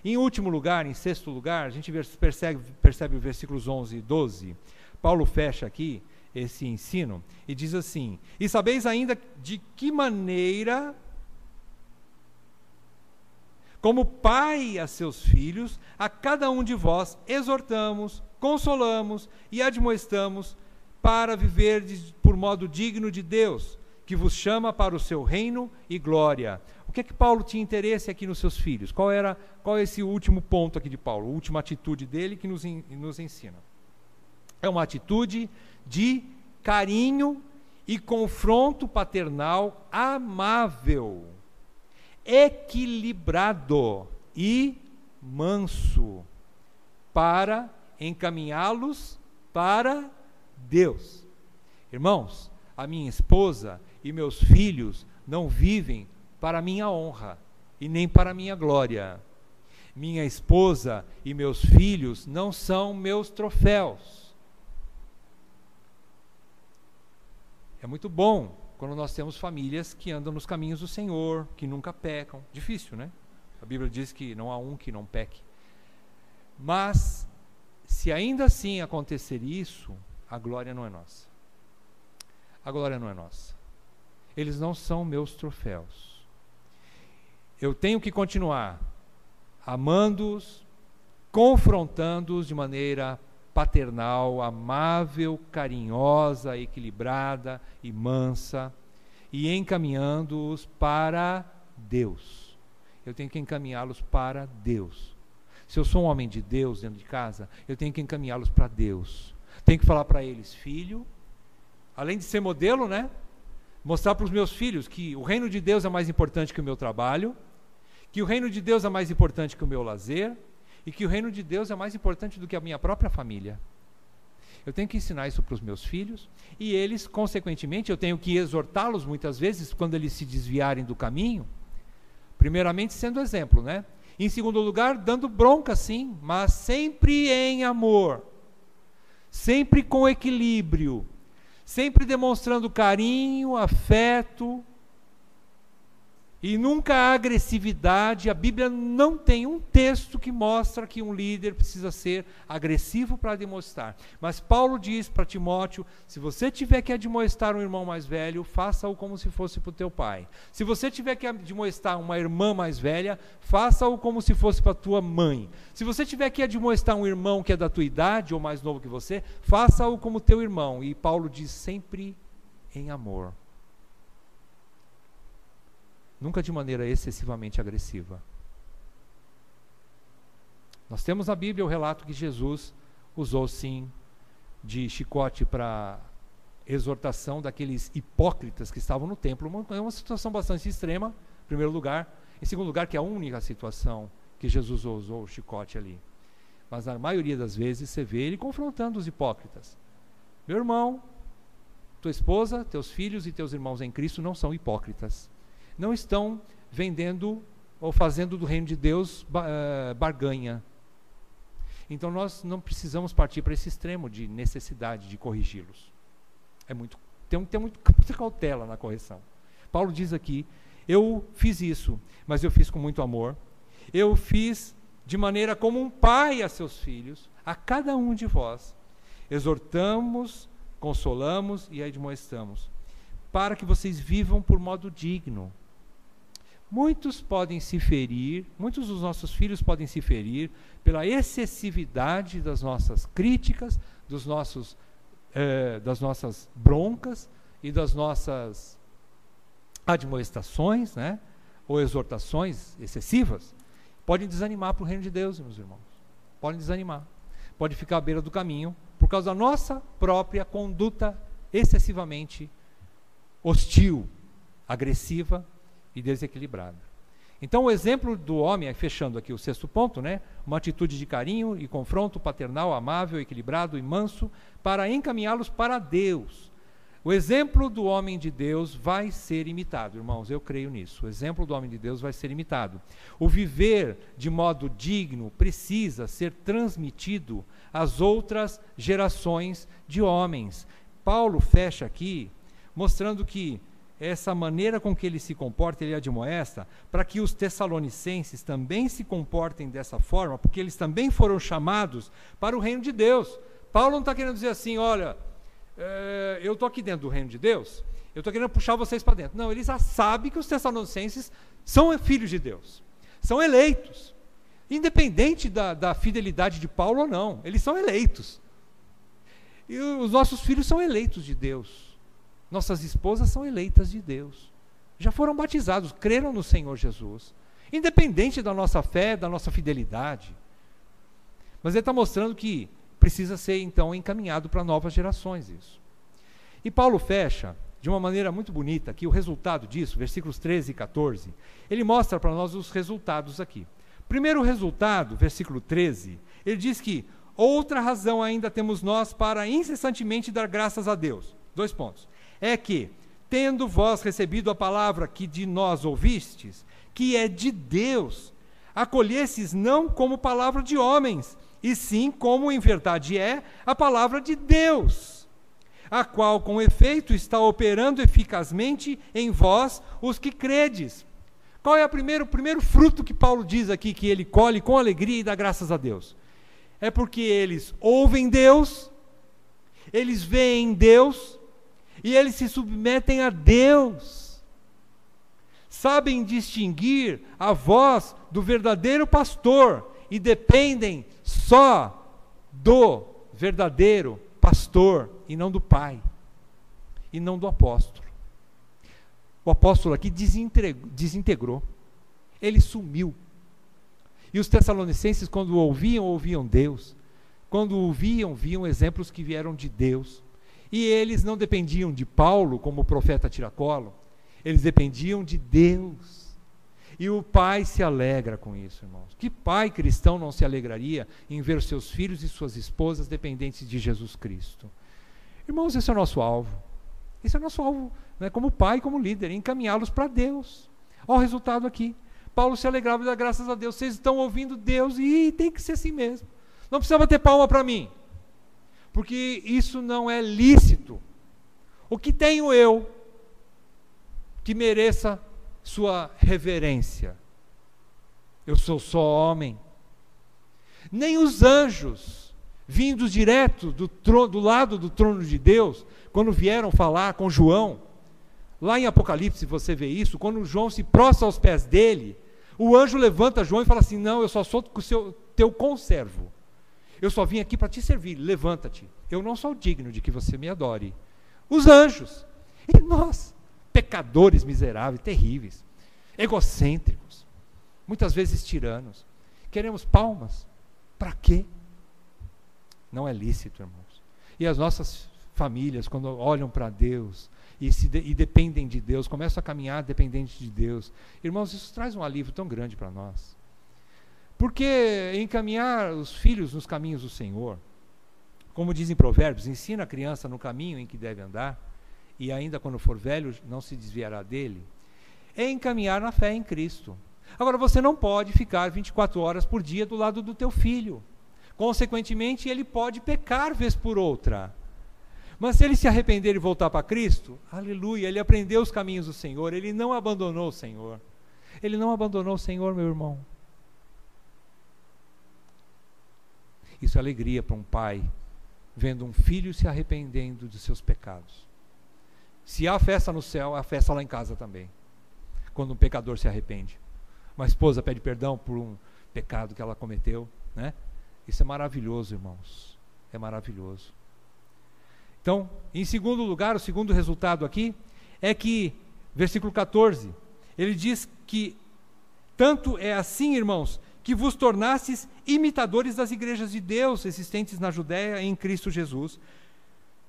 S1: Em último lugar, em sexto lugar, a gente percebe os versículos 11 e 12. Paulo fecha aqui esse ensino e diz assim: e sabeis ainda de que maneira, como pai a seus filhos, a cada um de vós exortamos, consolamos e admoestamos para viver por modo digno de Deus, que vos chama para o seu reino e glória. O que é que Paulo tinha interesse aqui nos seus filhos? Qual é esse último ponto aqui de Paulo, a última atitude dele que nos ensina? É uma atitude de carinho e confronto paternal amável, equilibrado e manso, para encaminhá-los para Deus. Irmãos, a minha esposa e meus filhos não vivem para minha honra e nem para minha glória. Minha esposa e meus filhos não são meus troféus. É muito bom quando nós temos famílias que andam nos caminhos do Senhor, que nunca pecam. Difícil, né? A Bíblia diz que não há um que não peque. Mas, se ainda assim acontecer isso, a glória não é nossa. A glória não é nossa. Eles não são meus troféus. Eu tenho que continuar amando-os, confrontando-os de maneira paternal, amável, carinhosa, equilibrada e mansa, e encaminhando-os para Deus. Eu tenho que encaminhá-los para Deus. Se eu sou um homem de Deus dentro de casa, eu tenho que encaminhá-los para Deus. Tenho que falar para eles: filho, além de ser modelo, né? Mostrar para os meus filhos que o reino de Deus é mais importante que o meu trabalho, que o reino de Deus é mais importante que o meu lazer, e que o reino de Deus é mais importante do que a minha própria família. Eu tenho que ensinar isso para os meus filhos, e eles, consequentemente, eu tenho que exortá-los muitas vezes quando eles se desviarem do caminho, primeiramente sendo exemplo, né? Em segundo lugar, dando bronca sim, mas sempre em amor. sempre com equilíbrio, sempre demonstrando carinho, afeto, e nunca a agressividade. A Bíblia não tem um texto que mostra que um líder precisa ser agressivo para demonstrar. Mas Paulo diz para Timóteo: se você tiver que admoestar um irmão mais velho, faça-o como se fosse para o teu pai. Se você tiver que admoestar uma irmã mais velha, faça-o como se fosse para a tua mãe. Se você tiver que admoestar um irmão que é da tua idade ou mais novo que você, faça-o como teu irmão. E Paulo diz: sempre em amor. Nunca de maneira excessivamente agressiva. Nós temos na Bíblia o relato que Jesus usou sim de chicote para exortação daqueles hipócritas que estavam no templo. É uma situação bastante extrema, em primeiro lugar. Em segundo lugar, que é a única situação que Jesus usou o chicote ali. Mas na maioria das vezes você vê ele confrontando os hipócritas. Meu irmão, tua esposa, teus filhos e teus irmãos em Cristo não são hipócritas. Não estão vendendo ou fazendo do reino de Deus barganha. Então nós não precisamos partir para esse extremo de necessidade de corrigi-los. Tem que ter muita cautela na correção. Paulo diz aqui: eu fiz isso, mas eu fiz com muito amor. Eu fiz de maneira como um pai a seus filhos, a cada um de vós. Exortamos, consolamos e admoestamos, para que vocês vivam por modo digno. Muitos podem se ferir, muitos dos nossos filhos podem se ferir pela excessividade das nossas críticas, das nossas broncas e das nossas admoestações, né, ou exortações excessivas. Podem desanimar para o reino de Deus, meus irmãos. Podem desanimar. Pode ficar à beira do caminho por causa da nossa própria conduta excessivamente hostil, agressiva e desequilibrada. Então o exemplo do homem, fechando aqui o sexto ponto, né, uma atitude de carinho e confronto paternal, amável, equilibrado e manso, para encaminhá-los para Deus. O exemplo do homem de Deus vai ser imitado, irmãos, eu creio nisso. O exemplo do homem de Deus vai ser imitado. O viver de modo digno precisa ser transmitido às outras gerações de homens. Paulo fecha aqui mostrando que essa maneira com que ele se comporta, ele admoesta, para que os tessalonicenses também se comportem dessa forma, porque eles também foram chamados para o reino de Deus. Paulo não está querendo dizer assim: olha, eu estou aqui dentro do reino de Deus, eu estou querendo puxar vocês para dentro. Não, ele já sabe que os tessalonicenses são filhos de Deus, são eleitos, independente da fidelidade de Paulo ou não, eles são eleitos. E os nossos filhos são eleitos de Deus. Nossas esposas são eleitas de Deus. Já foram batizados, creram no Senhor Jesus. Independente da nossa fé, da nossa fidelidade. Mas ele está mostrando que precisa ser, então, encaminhado para novas gerações isso. E Paulo fecha, de uma maneira muito bonita, aqui o resultado disso, versículos 13 e 14. Ele mostra para nós os resultados aqui. Primeiro resultado, versículo 13, ele diz que outra razão ainda temos nós para incessantemente dar graças a Deus. 2 pontos. É que, tendo vós recebido a palavra que de nós ouvistes, que é de Deus, acolhesses não como palavra de homens, e sim como em verdade é a palavra de Deus, a qual com efeito está operando eficazmente em vós os que credes. Qual é o primeiro fruto que Paulo diz aqui, que ele colhe com alegria e dá graças a Deus? É porque eles ouvem Deus, eles veem Deus, e eles se submetem a Deus. Sabem distinguir a voz do verdadeiro pastor e dependem só do verdadeiro pastor e não do pai, e não do apóstolo. O apóstolo aqui desintegrou, ele sumiu. E os tessalonicenses, quando ouviam Deus, quando ouviam, viam exemplos que vieram de Deus. E eles não dependiam de Paulo como profeta tiracolo, eles dependiam de Deus. E o pai se alegra com isso, irmãos. Que pai cristão não se alegraria em ver seus filhos e suas esposas dependentes de Jesus Cristo? Irmãos, esse é o nosso alvo. Esse é o nosso alvo, né, como pai, como líder, encaminhá-los para Deus. Olha o resultado aqui. Paulo se alegrava e dá graças a Deus. Vocês estão ouvindo Deus e tem que ser assim mesmo. Não precisa bater palma para mim. porque isso não é lícito. O que tenho eu que mereça sua reverência? Eu sou só homem. Nem os anjos, vindos direto do lado do trono de Deus, quando vieram falar com João, lá em Apocalipse você vê isso, quando João se prostra aos pés dele, o anjo levanta João e fala assim: não, eu só sou teu conservo, eu só vim aqui para te servir, levanta-te, eu não sou digno de que você me adore. Os anjos, e nós, pecadores miseráveis, terríveis, egocêntricos, muitas vezes tiranos, queremos palmas, para quê? Não é lícito, irmãos. E as nossas famílias, quando olham para Deus e dependem de Deus, começam a caminhar dependentes de Deus, irmãos, isso traz um alívio tão grande para nós. Porque encaminhar os filhos nos caminhos do Senhor, como dizem Provérbios, ensina a criança no caminho em que deve andar, e ainda quando for velho não se desviará dele, é encaminhar na fé em Cristo. Agora, você não pode ficar 24 horas por dia do lado do teu filho. Consequentemente, ele pode pecar vez por outra. Mas se ele se arrepender e voltar para Cristo, aleluia, ele aprendeu os caminhos do Senhor, ele não abandonou o Senhor. Ele não abandonou o Senhor, meu irmão. Isso é alegria para um pai, vendo um filho se arrependendo de seus pecados. Se há festa no céu, há festa lá em casa também, quando um pecador se arrepende. Uma esposa pede perdão por um pecado que ela cometeu, né? Isso é maravilhoso, irmãos. É maravilhoso. Então, em segundo lugar, o segundo resultado aqui é que, versículo 14, ele diz que tanto é assim, irmãos, que vos tornastes imitadores das igrejas de Deus existentes na Judéia em Cristo Jesus,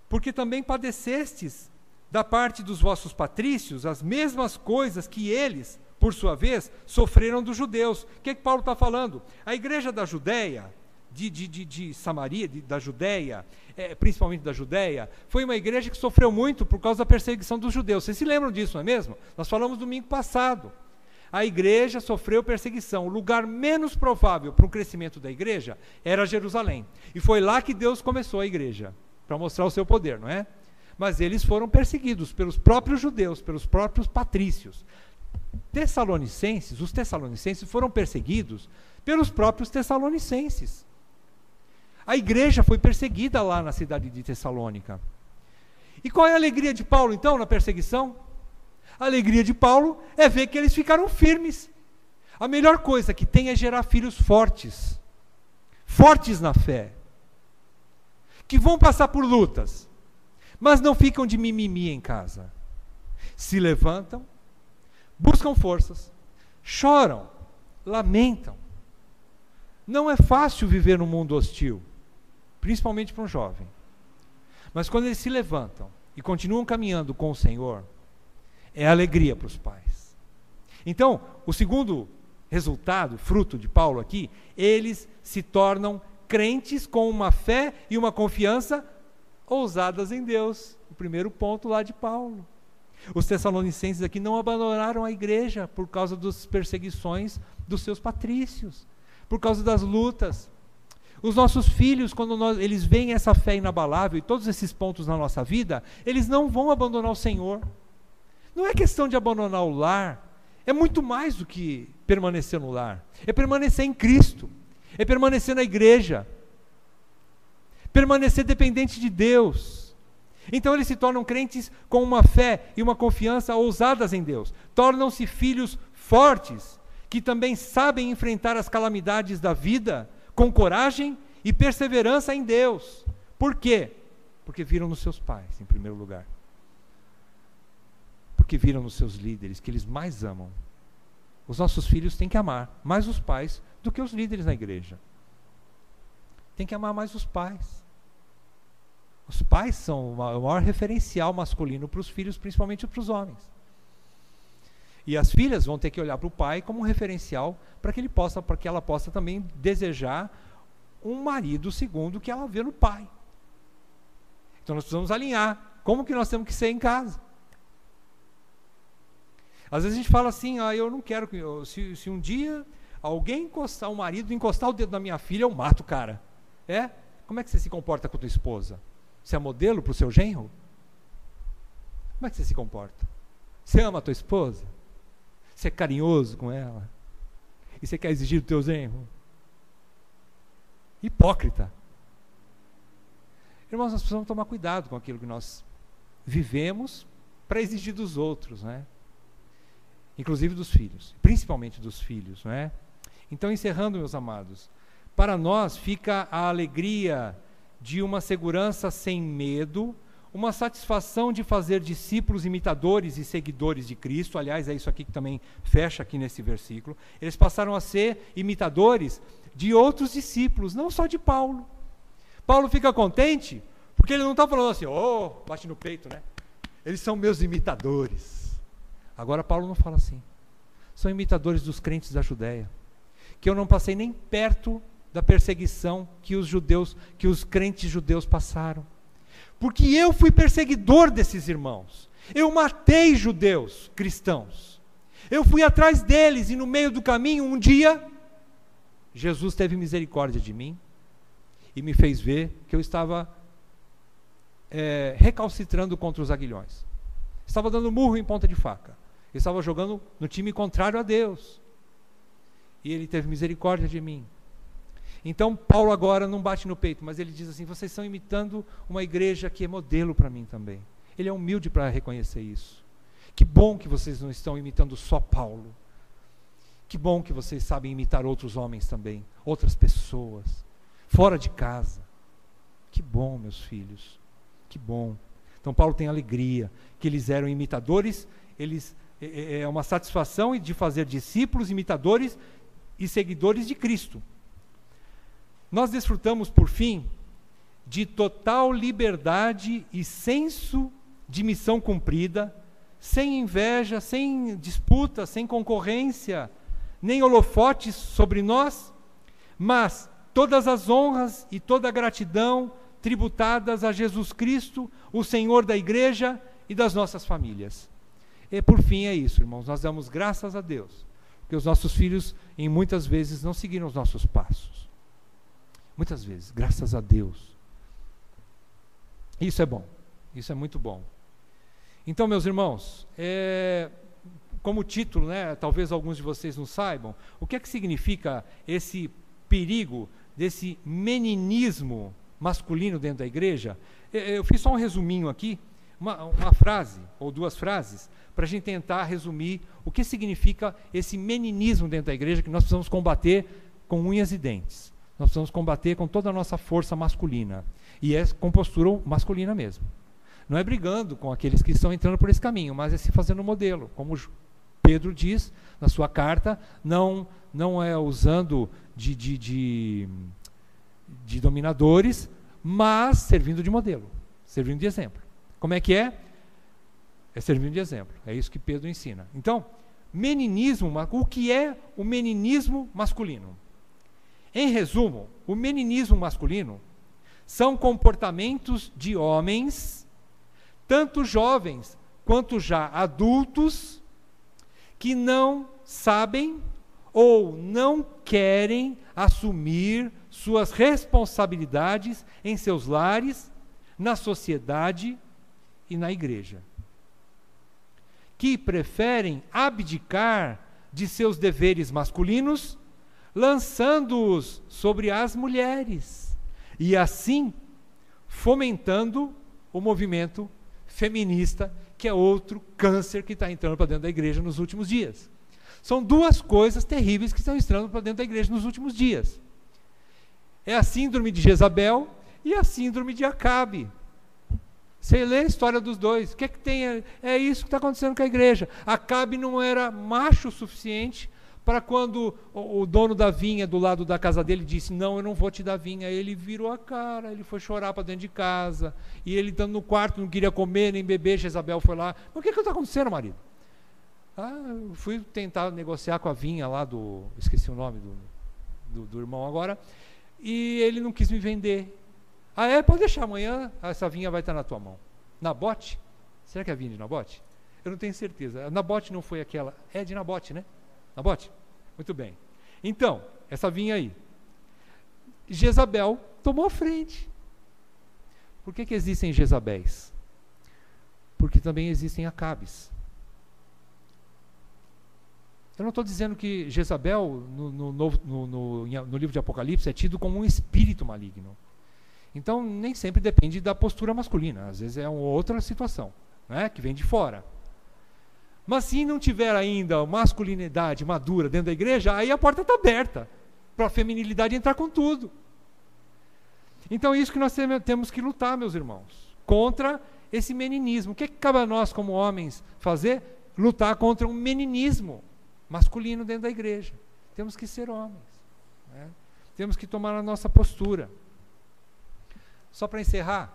S1: porque também padecestes da parte dos vossos patrícios as mesmas coisas que eles, por sua vez, sofreram dos judeus. O que Paulo está falando? A igreja da Judéia, de Samaria, da Judéia, principalmente da Judéia, foi uma igreja que sofreu muito por causa da perseguição dos judeus. Vocês se lembram disso, não é mesmo? Nós falamos domingo passado. A igreja sofreu perseguição. O lugar menos provável para o crescimento da igreja era Jerusalém. E foi lá que Deus começou a igreja, para mostrar o seu poder, não é? Mas eles foram perseguidos pelos próprios judeus, pelos próprios patrícios. Os tessalonicenses foram perseguidos pelos próprios tessalonicenses. A igreja foi perseguida lá na cidade de Tessalônica. E qual é a alegria de Paulo, então, na perseguição? A alegria de Paulo é ver que eles ficaram firmes. A melhor coisa que tem é gerar filhos fortes, fortes na fé, que vão passar por lutas, mas não ficam de mimimi em casa. Se levantam, buscam forças, choram, lamentam. Não é fácil viver num mundo hostil, principalmente para um jovem. Mas quando eles se levantam e continuam caminhando com o Senhor, é alegria para os pais. Então, o segundo resultado, fruto de Paulo aqui, eles se tornam crentes com uma fé e uma confiança ousadas em Deus. O primeiro ponto lá de Paulo. Os tessalonicenses aqui não abandonaram a igreja por causa das perseguições dos seus patrícios, por causa das lutas. Os nossos filhos, quando eles veem essa fé inabalável e todos esses pontos na nossa vida, eles não vão abandonar o Senhor. Não é questão de abandonar o lar, é muito mais do que permanecer no lar. É permanecer em Cristo, é permanecer na igreja, permanecer dependente de Deus. Então eles se tornam crentes com uma fé e uma confiança ousadas em Deus. Tornam-se filhos fortes, que também sabem enfrentar as calamidades da vida com coragem e perseverança em Deus. Por quê? Porque viram nos seus pais, em primeiro lugar. Porque viram nos seus líderes, que eles mais amam. Os nossos filhos têm que amar mais os pais do que os líderes na igreja. Tem que amar mais os pais. Os pais são o maior referencial masculino para os filhos, principalmente para os homens. E as filhas vão ter que olhar para o pai como um referencial para que ela possa também desejar um marido segundo o que ela vê no pai. Então nós precisamos alinhar como que nós temos que ser em casa. Às vezes a gente fala assim, eu não quero que se um dia alguém encostar, um marido encostar o dedo na minha filha, eu mato o cara. Como é que você se comporta com a tua esposa? Você é modelo para o seu genro? Como é que você se comporta? Você ama a tua esposa? Você é carinhoso com ela? E você quer exigir do teu genro? Hipócrita. Irmãos, nós precisamos tomar cuidado com aquilo que nós vivemos para exigir dos outros, né? Inclusive dos filhos, principalmente dos filhos, né? Então, encerrando, meus amados, para nós fica a alegria de uma segurança sem medo, uma satisfação de fazer discípulos, imitadores e seguidores de Cristo. Aliás, é isso aqui que também fecha aqui nesse versículo. Eles passaram a ser imitadores de outros discípulos, não só de Paulo. Paulo fica contente porque ele não está falando assim, bate no peito, né? Eles são meus imitadores. Agora Paulo não fala assim. São imitadores dos crentes da Judéia, que eu não passei nem perto da perseguição que os crentes judeus passaram. Porque eu fui perseguidor desses irmãos. Eu matei judeus cristãos. Eu fui atrás deles e no meio do caminho, um dia, Jesus teve misericórdia de mim e me fez ver que eu estava recalcitrando contra os aguilhões. Estava dando murro em ponta de faca. Eu estava jogando no time contrário a Deus. E ele teve misericórdia de mim. Então Paulo agora não bate no peito, mas ele diz assim, vocês estão imitando uma igreja que é modelo para mim também. Ele é humilde para reconhecer isso. Que bom que vocês não estão imitando só Paulo. Que bom que vocês sabem imitar outros homens também, outras pessoas, fora de casa. Que bom, meus filhos, que bom. Então Paulo tem alegria, que eles eram imitadores, é uma satisfação de fazer discípulos, imitadores e seguidores de Cristo. Nós desfrutamos, por fim, de total liberdade e senso de missão cumprida, sem inveja, sem disputa, sem concorrência, nem holofotes sobre nós, mas todas as honras e toda a gratidão tributadas a Jesus Cristo, o Senhor da igreja e das nossas famílias. E por fim é isso, irmãos, nós damos graças a Deus, porque os nossos filhos, em muitas vezes, não seguiram os nossos passos. Muitas vezes, graças a Deus. Isso é bom, isso é muito bom. Então, meus irmãos, como título, né, talvez alguns de vocês não saibam, o que é que significa esse perigo desse meninismo masculino dentro da igreja? Eu fiz só um resuminho aqui, uma frase ou duas frases, para a gente tentar resumir o que significa esse meninismo dentro da igreja, que nós precisamos combater com unhas e dentes. Nós precisamos combater com toda a nossa força masculina. E é com postura masculina mesmo. Não é brigando com aqueles que estão entrando por esse caminho, mas é se fazendo modelo. Como Pedro diz na sua carta, não é usando de dominadores, mas servindo de modelo, servindo de exemplo. Como é que é? É servindo de exemplo. É isso que Pedro ensina. Então, meninismo, o que é o meninismo masculino? Em resumo, o meninismo masculino são comportamentos de homens, tanto jovens quanto já adultos, que não sabem ou não querem assumir suas responsabilidades em seus lares, na sociedade e na igreja. Que preferem abdicar de seus deveres masculinos, lançando-os sobre as mulheres, e assim fomentando o movimento feminista, que é outro câncer que está entrando para dentro da igreja nos últimos dias. São duas coisas terríveis que estão entrando para dentro da igreja nos últimos dias. É a síndrome de Jezabel e a síndrome de Acabe. Você lê a história dos dois, o que é que tem? É isso que está acontecendo com a igreja. Acabe não era macho o suficiente para quando o dono da vinha do lado da casa dele disse, não, eu não vou te dar vinha. Ele virou a cara, ele foi chorar para dentro de casa, e ele estando no quarto, não queria comer nem beber. Jezabel foi lá, mas o que está acontecendo, marido? Eu fui tentar negociar com a vinha lá esqueci o nome do irmão agora, e ele não quis me vender. Pode deixar, amanhã essa vinha vai estar na tua mão. Nabote? Será que é a vinha de Nabote? Eu não tenho certeza. Nabote não foi aquela, é de Nabote, né? Nabote? Muito bem. Então, essa vinha aí. Jezabel tomou a frente. Por que existem Jezabéis? Porque também existem Acabes. Eu não estou dizendo que Jezabel, no livro de Apocalipse, é tido como um espírito maligno. Então, nem sempre depende da postura masculina. Às vezes é uma outra situação, né, que vem de fora. Mas se não tiver ainda masculinidade madura dentro da igreja, aí a porta está aberta para a feminilidade entrar com tudo. Então, é isso que nós temos que lutar, meus irmãos, contra esse meninismo. O que cabe a nós, como homens, fazer? Lutar contra um meninismo masculino dentro da igreja. Temos que ser homens, né? Temos que tomar a nossa postura. Só para encerrar,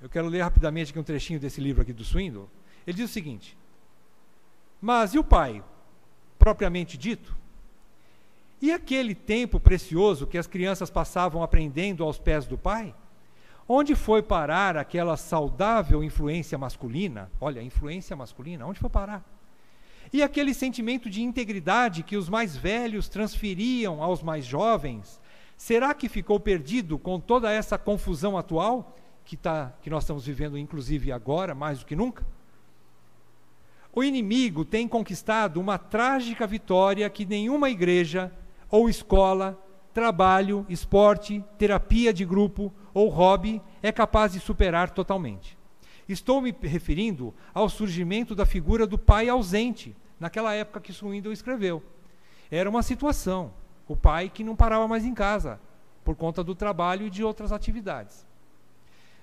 S1: eu quero ler rapidamente aqui um trechinho desse livro aqui do Swindoll. Ele diz o seguinte: mas e o pai, propriamente dito? E aquele tempo precioso que as crianças passavam aprendendo aos pés do pai? Onde foi parar aquela saudável influência masculina? Olha, influência masculina, onde foi parar? E aquele sentimento de integridade que os mais velhos transferiam aos mais jovens, será que ficou perdido com toda essa confusão atual, que nós estamos vivendo inclusive agora, mais do que nunca? O inimigo tem conquistado uma trágica vitória que nenhuma igreja, ou escola, trabalho, esporte, terapia de grupo ou hobby é capaz de superar totalmente. Estou me referindo ao surgimento da figura do pai ausente, naquela época que Swindoll escreveu. Era uma situação, o pai que não parava mais em casa, por conta do trabalho e de outras atividades.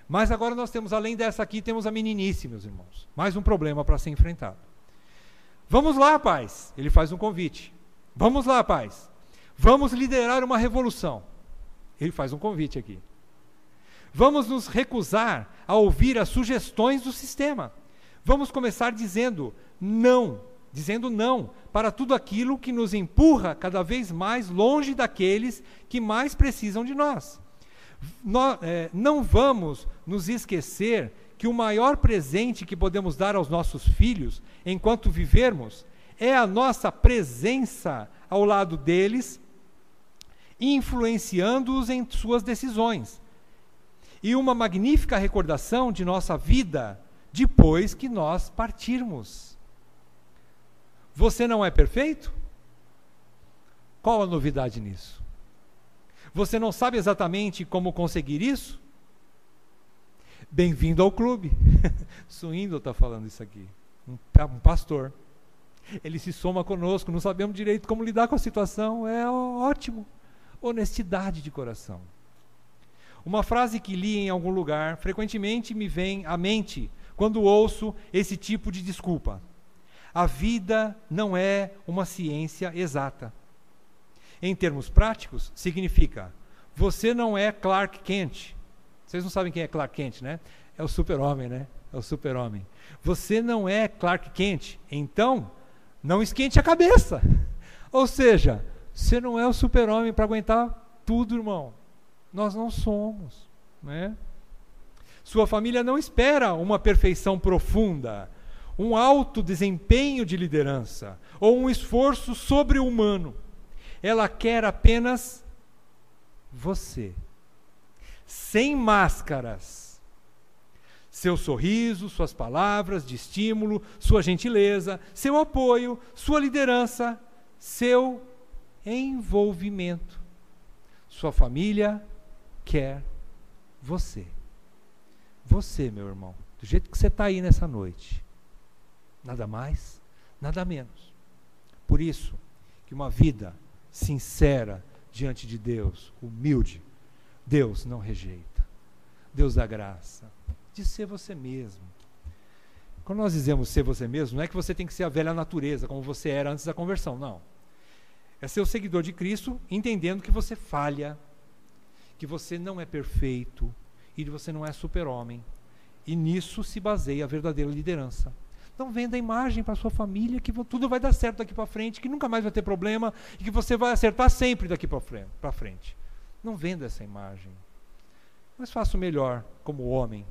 S1: Mas agora nós temos, além dessa aqui, temos a meninice, meus irmãos. Mais um problema para ser enfrentado. Vamos lá, pais. Ele faz um convite. Vamos lá, pais. Vamos liderar uma revolução. Ele faz um convite aqui. Vamos nos recusar a ouvir as sugestões do sistema. Vamos começar dizendo não para tudo aquilo que nos empurra cada vez mais longe daqueles que mais precisam de nós. Não vamos nos esquecer que o maior presente que podemos dar aos nossos filhos, enquanto vivermos, é a nossa presença ao lado deles, influenciando-os em suas decisões. E uma magnífica recordação de nossa vida depois que nós partirmos. Você não é perfeito? Qual a novidade nisso? Você não sabe exatamente como conseguir isso? Bem-vindo ao clube. Swindoll está falando isso aqui. Um pastor. Ele se soma conosco, não sabemos direito como lidar com a situação. É ótimo. Honestidade de coração. Uma frase que li em algum lugar, frequentemente me vem à mente quando ouço esse tipo de desculpa. A vida não é uma ciência exata. Em termos práticos, significa, você não é Clark Kent. Vocês não sabem quem é Clark Kent, né? É o super-homem, né? É o super-homem. Você não é Clark Kent, então não esquente a cabeça. Ou seja, você não é o super-homem para aguentar tudo, irmão. Nós não somos, né? Sua família não espera uma perfeição profunda, um alto desempenho de liderança ou um esforço sobre-humano. Ela quer apenas você, sem máscaras. Seu sorriso, suas palavras de estímulo, sua gentileza, seu apoio, sua liderança, seu envolvimento. Sua família quer você. Você, meu irmão, do jeito que você está aí nessa noite. Nada mais, nada menos. Por isso, que uma vida sincera diante de Deus, humilde, Deus não rejeita. Deus dá graça de ser você mesmo. Quando nós dizemos ser você mesmo, não é que você tem que ser a velha natureza, como você era antes da conversão, não. É ser o seguidor de Cristo, entendendo que você falha, que você não é perfeito, e que você não é super-homem. E nisso se baseia a verdadeira liderança. Não venda a imagem para a sua família que tudo vai dar certo daqui para frente, que nunca mais vai ter problema e que você vai acertar sempre daqui para frente. Não venda essa imagem. Mas faça o melhor como homem,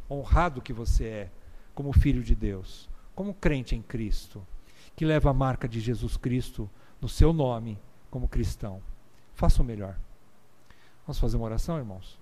S1: honrado que você é, como filho de Deus, como crente em Cristo, que leva a marca de Jesus Cristo no seu nome como cristão. Faça o melhor. Vamos fazer uma oração, irmãos?